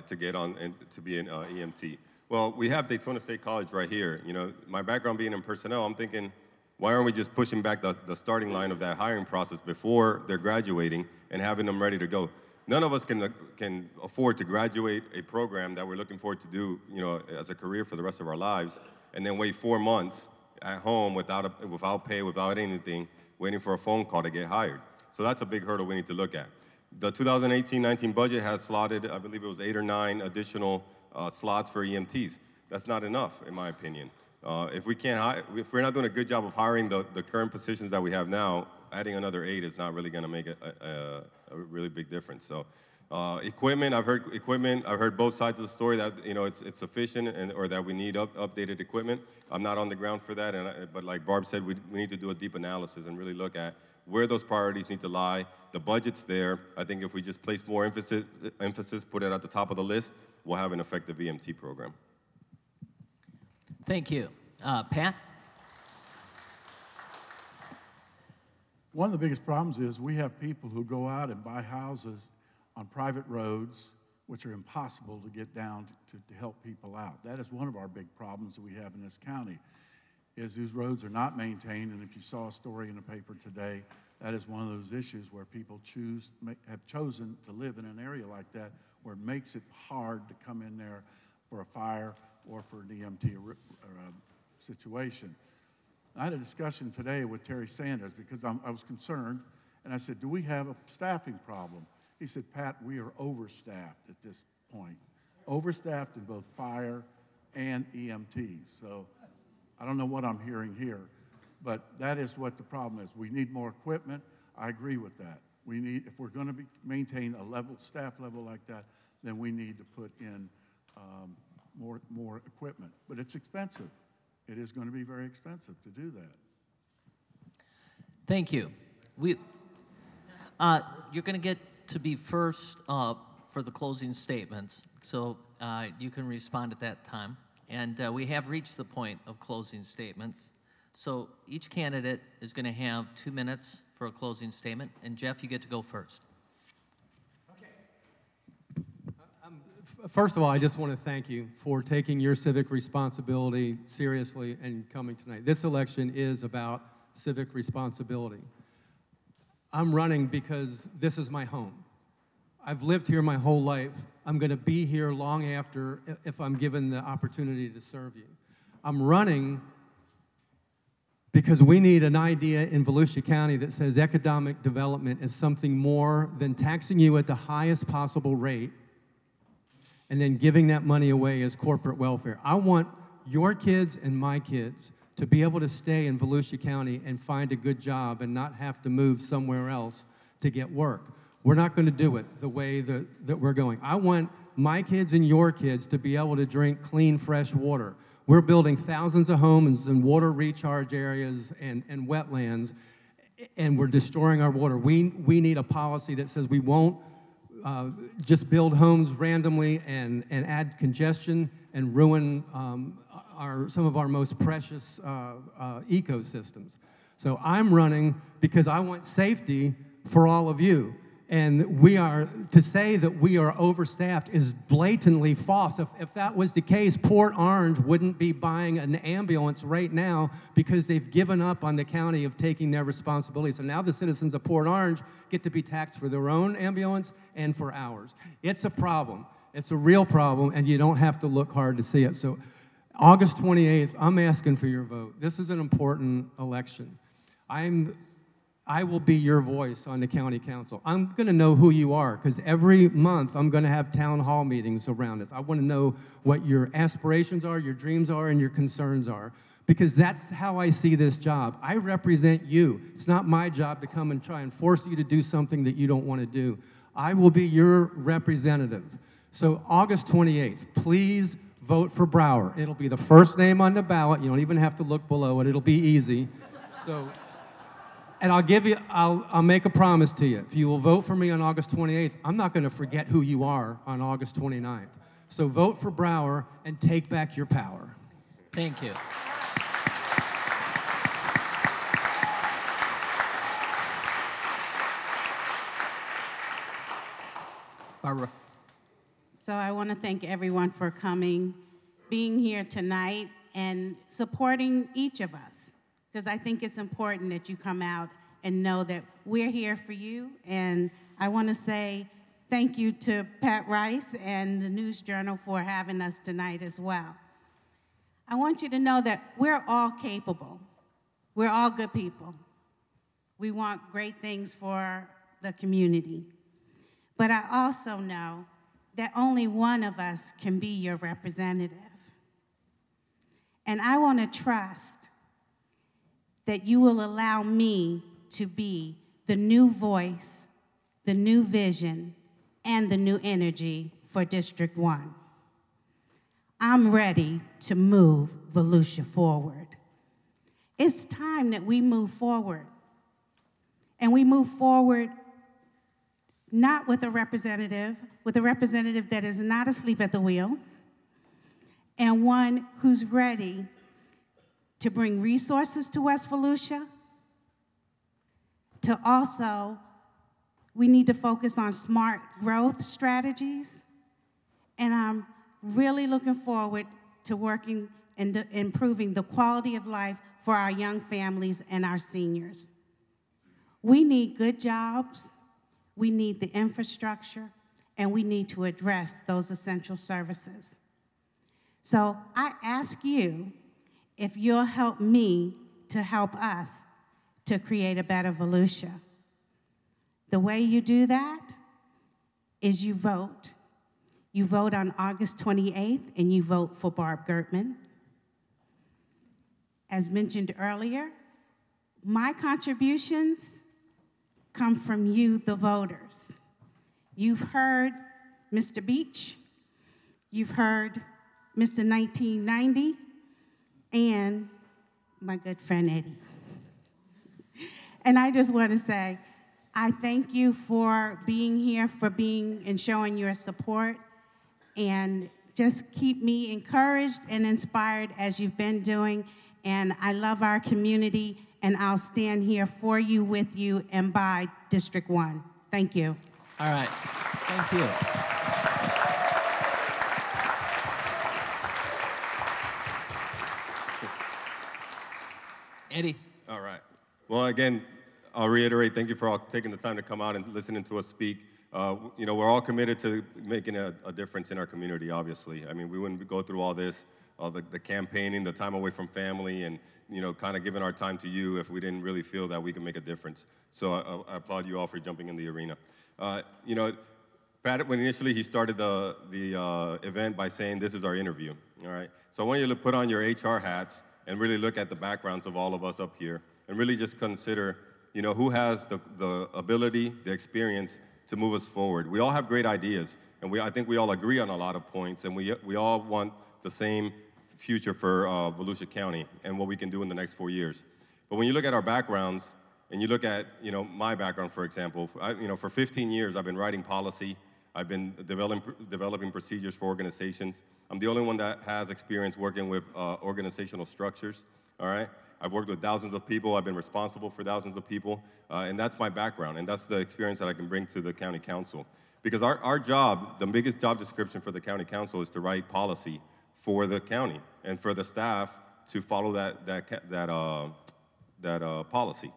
to get on and to be an EMT. Well, we have Daytona State College right here. My background being in personnel, I'm thinking, why aren't we just pushing back the starting line of that hiring process before they're graduating and having them ready to go? None of us can afford to graduate a program that we're looking forward to do, as a career for the rest of our lives, and then wait 4 months at home without pay, without anything, waiting for a phone call to get hired. So that's a big hurdle we need to look at. The 2018-19 budget has slotted, I believe it was 8 or 9 additional slots for EMTs. That's not enough, in my opinion. If we're not doing a good job of hiring the current positions that we have now, adding another 8 is not really going to make a really big difference. So Equipment, I've heard both sides of the story that, you know, it's sufficient or that we need updated equipment. I'm not on the ground for that, but like Barb said, we need to do a deep analysis and really look at where those priorities need to lie. The budget's there. I think if we just place more emphasis, put it at the top of the list, we'll have an effective EMT program. Thank you. Pat? One of the biggest problems is we have people who go out and buy houses on private roads, which are impossible to get down to help people out. That is one of our big problems that we have in this county, is these roads are not maintained, and if you saw a story in the paper today, that is one of those issues where people have chosen to live in an area like that, where it makes it hard to come in there for a fire or for an EMT situation. I had a discussion today with Terry Sanders because I was concerned, and I said, do we have a staffing problem? He said, Pat, we are overstaffed at this point. Overstaffed in both fire and EMT. So I don't know what I'm hearing here, but that is what the problem is. We need more equipment. I agree with that. We need, if we're going to maintain a staff level like that, then we need to put in more equipment. But it's expensive. It is going to be very expensive to do that. Thank you. You're going to get to be first for the closing statements, so you can respond at that time. And we have reached the point of closing statements. So each candidate is going to have 2 minutes for a closing statement. And Jeff, you get to go first. Okay. First of all, I just want to thank you for taking your civic responsibility seriously and coming tonight. This election is about civic responsibility. I'm running because this is my home. I've lived here my whole life. I'm going to be here long after if I'm given the opportunity to serve you. I'm running because we need an idea in Volusia County that says economic development is something more than taxing you at the highest possible rate and then giving that money away as corporate welfare. I want your kids and my kids to be able to stay in Volusia County and find a good job and not have to move somewhere else to get work. We're not going to do it the way that we're going. I want my kids and your kids to be able to drink clean, fresh water. We're building thousands of homes and water recharge areas and wetlands, and we're destroying our water. We need a policy that says we won't just build homes randomly and add congestion and ruin some of our most precious ecosystems. So I'm running because I want safety for all of you. And to say that we are overstaffed is blatantly false. If that was the case, Port Orange wouldn't be buying an ambulance right now because they've given up on the county of taking their responsibility. So now the citizens of Port Orange get to be taxed for their own ambulance and for ours. It's a problem. It's a real problem, and you don't have to look hard to see it. So August 28th, I'm asking for your vote. This is an important election. I will be your voice on the county council. I'm going to know who you are because every month I'm going to have town hall meetings around this. I want to know what your aspirations are, your dreams are, and your concerns are because that's how I see this job. I represent you. It's not my job to come and try and force you to do something that you don't want to do. I will be your representative. So August 28th, please vote for Brower. It'll be the first name on the ballot. You don't even have to look below it. It'll be easy. So. And I'll make a promise to you. If you will vote for me on August 28th, I'm not going to forget who you are on August 29th. So vote for Brower and take back your power. Thank you. Barbara. So I want to thank everyone for coming, being here tonight, and supporting each of us. Because I think it's important that you come out and know that we're here for you. And I want to say thank you to Pat Rice and the News Journal for having us tonight as well. I want you to know that we're all capable. We're all good people. We want great things for the community. But I also know that only one of us can be your representative. And I want to trust that you will allow me to be the new voice, the new vision, and the new energy for District 1. I'm ready to move Volusia forward. It's time that we move forward. And we move forward not with a representative that is not asleep at the wheel, and one who's ready to bring resources to West Volusia, to also, we need to focus on smart growth strategies, and I'm really looking forward to working and improving the quality of life for our young families and our seniors. We need good jobs, we need the infrastructure, and we need to address those essential services. So I ask you if you'll help me to help us to create a better Volusia. The way you do that is you vote. You vote on August 28th, and you vote for Barb Girtman. As mentioned earlier, my contributions come from you, the voters. You've heard Mr. Beach, you've heard Mr. 1990, and my good friend Eddie. And I just want to say, I thank you for being here, for being and showing your support, and just keep me encouraged and inspired as you've been doing. And I love our community, and I'll stand here for you, with you, and by District 1. Thank you. All right. Thank you. Eddie. All right. Well, again, I'll reiterate, thank you for all taking the time to come out and listening to us speak. You know, we're all committed to making a difference in our community, obviously. I mean, we wouldn't go through all this, the campaigning, the time away from family, and, you know, kind of giving our time to you if we didn't really feel that we can make a difference. So I applaud you all for jumping in the arena. You know, Pat, when initially he started the event by saying, this is our interview, all right? So I want you to put on your HR hats and really look at the backgrounds of all of us up here, and really just consider, you know, who has the ability, the experience to move us forward. We all have great ideas, and I think we all agree on a lot of points, and we all want the same future for Volusia County and what we can do in the next 4 years. But when you look at our backgrounds, and you look at, you know, my background, for example, you know, for 15 years I've been writing policy, I've been developing procedures for organizations. I'm the only one that has experience working with organizational structures, all right? I've worked with thousands of people, I've been responsible for thousands of people, and that's my background, and that's the experience that I can bring to the county council. Because our job, the biggest job description for the county council is to write policy for the county and for the staff to follow that policy.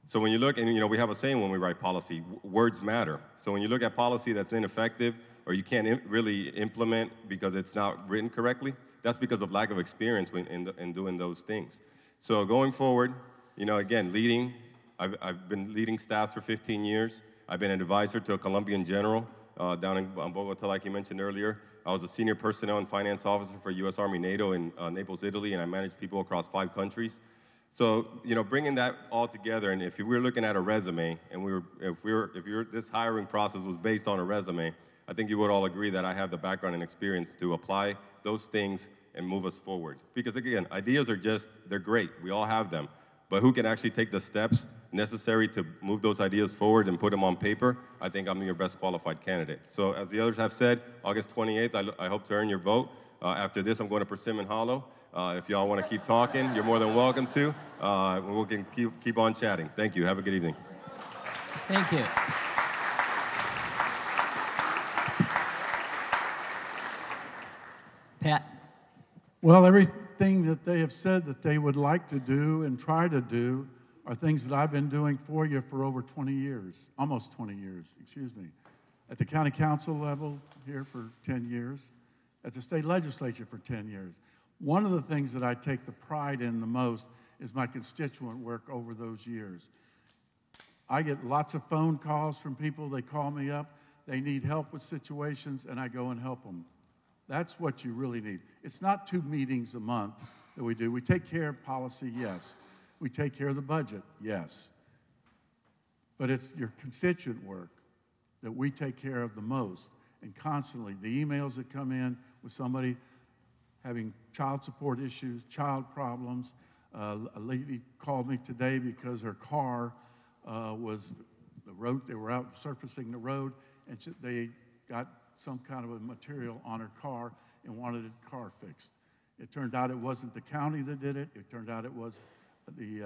So when you look, and you know, we have a saying when we write policy, words matter. So when you look at policy that's ineffective or you can't really implement because it's not written correctly, that's because of lack of experience in doing those things. So going forward, you know, again, leading, I've been leading staffs for 15 years. I've been an advisor to a Colombian general down in Bogota, like you mentioned earlier. I was a senior personnel and finance officer for U.S. Army NATO in Naples, Italy, and I managed people across 5 countries. So, you know, bringing that all together, and if we were looking at a resume, and if this hiring process was based on a resume, I think you would all agree that I have the background and experience to apply those things and move us forward. Because again, ideas are they're great, we all have them, but who can actually take the steps necessary to move those ideas forward and put them on paper? I think I'm your best qualified candidate. So as the others have said, August 28th, I hope to earn your vote. After this, I'm going to Persimmon Hollow. If y'all want to keep talking, you're more than welcome to. We can keep on chatting. Thank you. Have a good evening. Thank you. Pat? Well, everything that they have said that they would like to do and try to do are things that I've been doing for you for over 20 years, almost 20 years, excuse me. At the county council level here for 10 years, at the state legislature for 10 years. One of the things that I take the pride in the most is my constituent work over those years. I get lots of phone calls from people, they call me up, they need help with situations, and I go and help them. That's what you really need. It's not 2 meetings a month that we do. We take care of policy, yes. We take care of the budget, yes. But it's your constituent work that we take care of the most. And constantly, the emails that come in with somebody having child support issues, child problems. A lady called me today because her car was the road, they were out surfacing the road, and they got some kind of a material on her car and wanted the car fixed. It turned out it wasn't the county that did it. It turned out it was the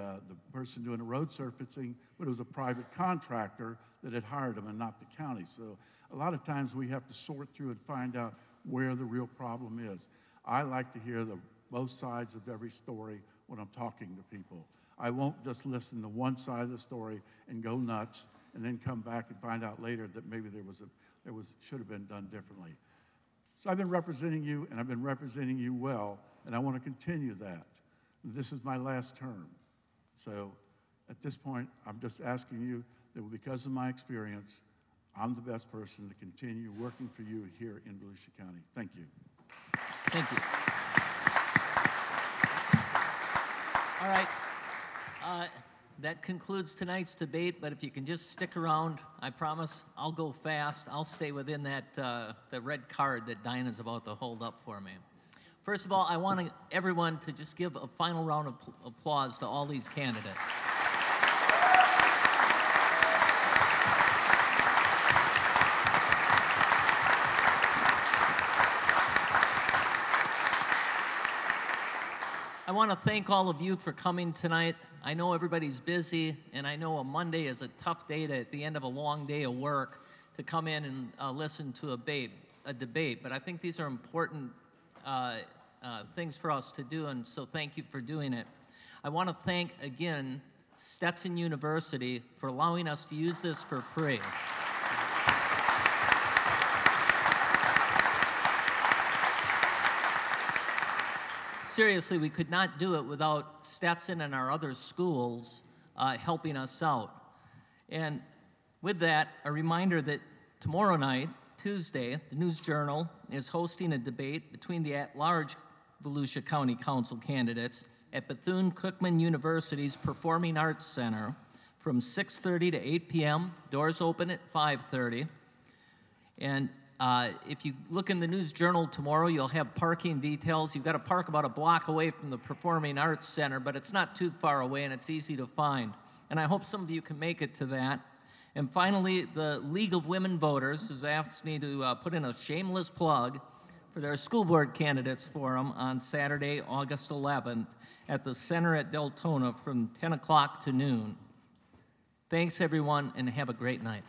person doing the road surfacing, but it was a private contractor that had hired them and not the county. So a lot of times we have to sort through and find out where the real problem is. I like to hear both sides of every story when I'm talking to people. I won't just listen to one side of the story and go nuts and then come back and find out later that maybe should have been done differently. So I've been representing you, and I've been representing you well, and I want to continue that. This is my last term. So at this point, I'm just asking you that because of my experience, I'm the best person to continue working for you here in Volusia County. Thank you. Thank you. All right. That concludes tonight's debate, but if you can just stick around, I promise I'll go fast. I'll stay within that the red card that Dinah's about to hold up for me. First of all, I want everyone to just give a final round of applause to all these candidates. I want to thank all of you for coming tonight. I know everybody's busy, and I know a Monday is a tough day at the end of a long day of work to come in and listen to a debate. But I think these are important things for us to do, and so thank you for doing it. I want to thank, again, Stetson University for allowing us to use this for free. Seriously, we could not do it without Stetson and our other schools helping us out. And with that, a reminder that tomorrow night, Tuesday, the News Journal is hosting a debate between the at-large Volusia County Council candidates at Bethune-Cookman University's Performing Arts Center from 6:30 to 8 p.m. Doors open at 5:30. And if you look in the News Journal tomorrow, you'll have parking details. You've got to park about a block away from the Performing Arts Center, but it's not too far away and it's easy to find. And I hope some of you can make it to that. And finally, the League of Women Voters has asked me to put in a shameless plug for their school board candidates forum on Saturday, August 11th at the Center at Daytona from 10 o'clock to noon. Thanks, everyone, and have a great night.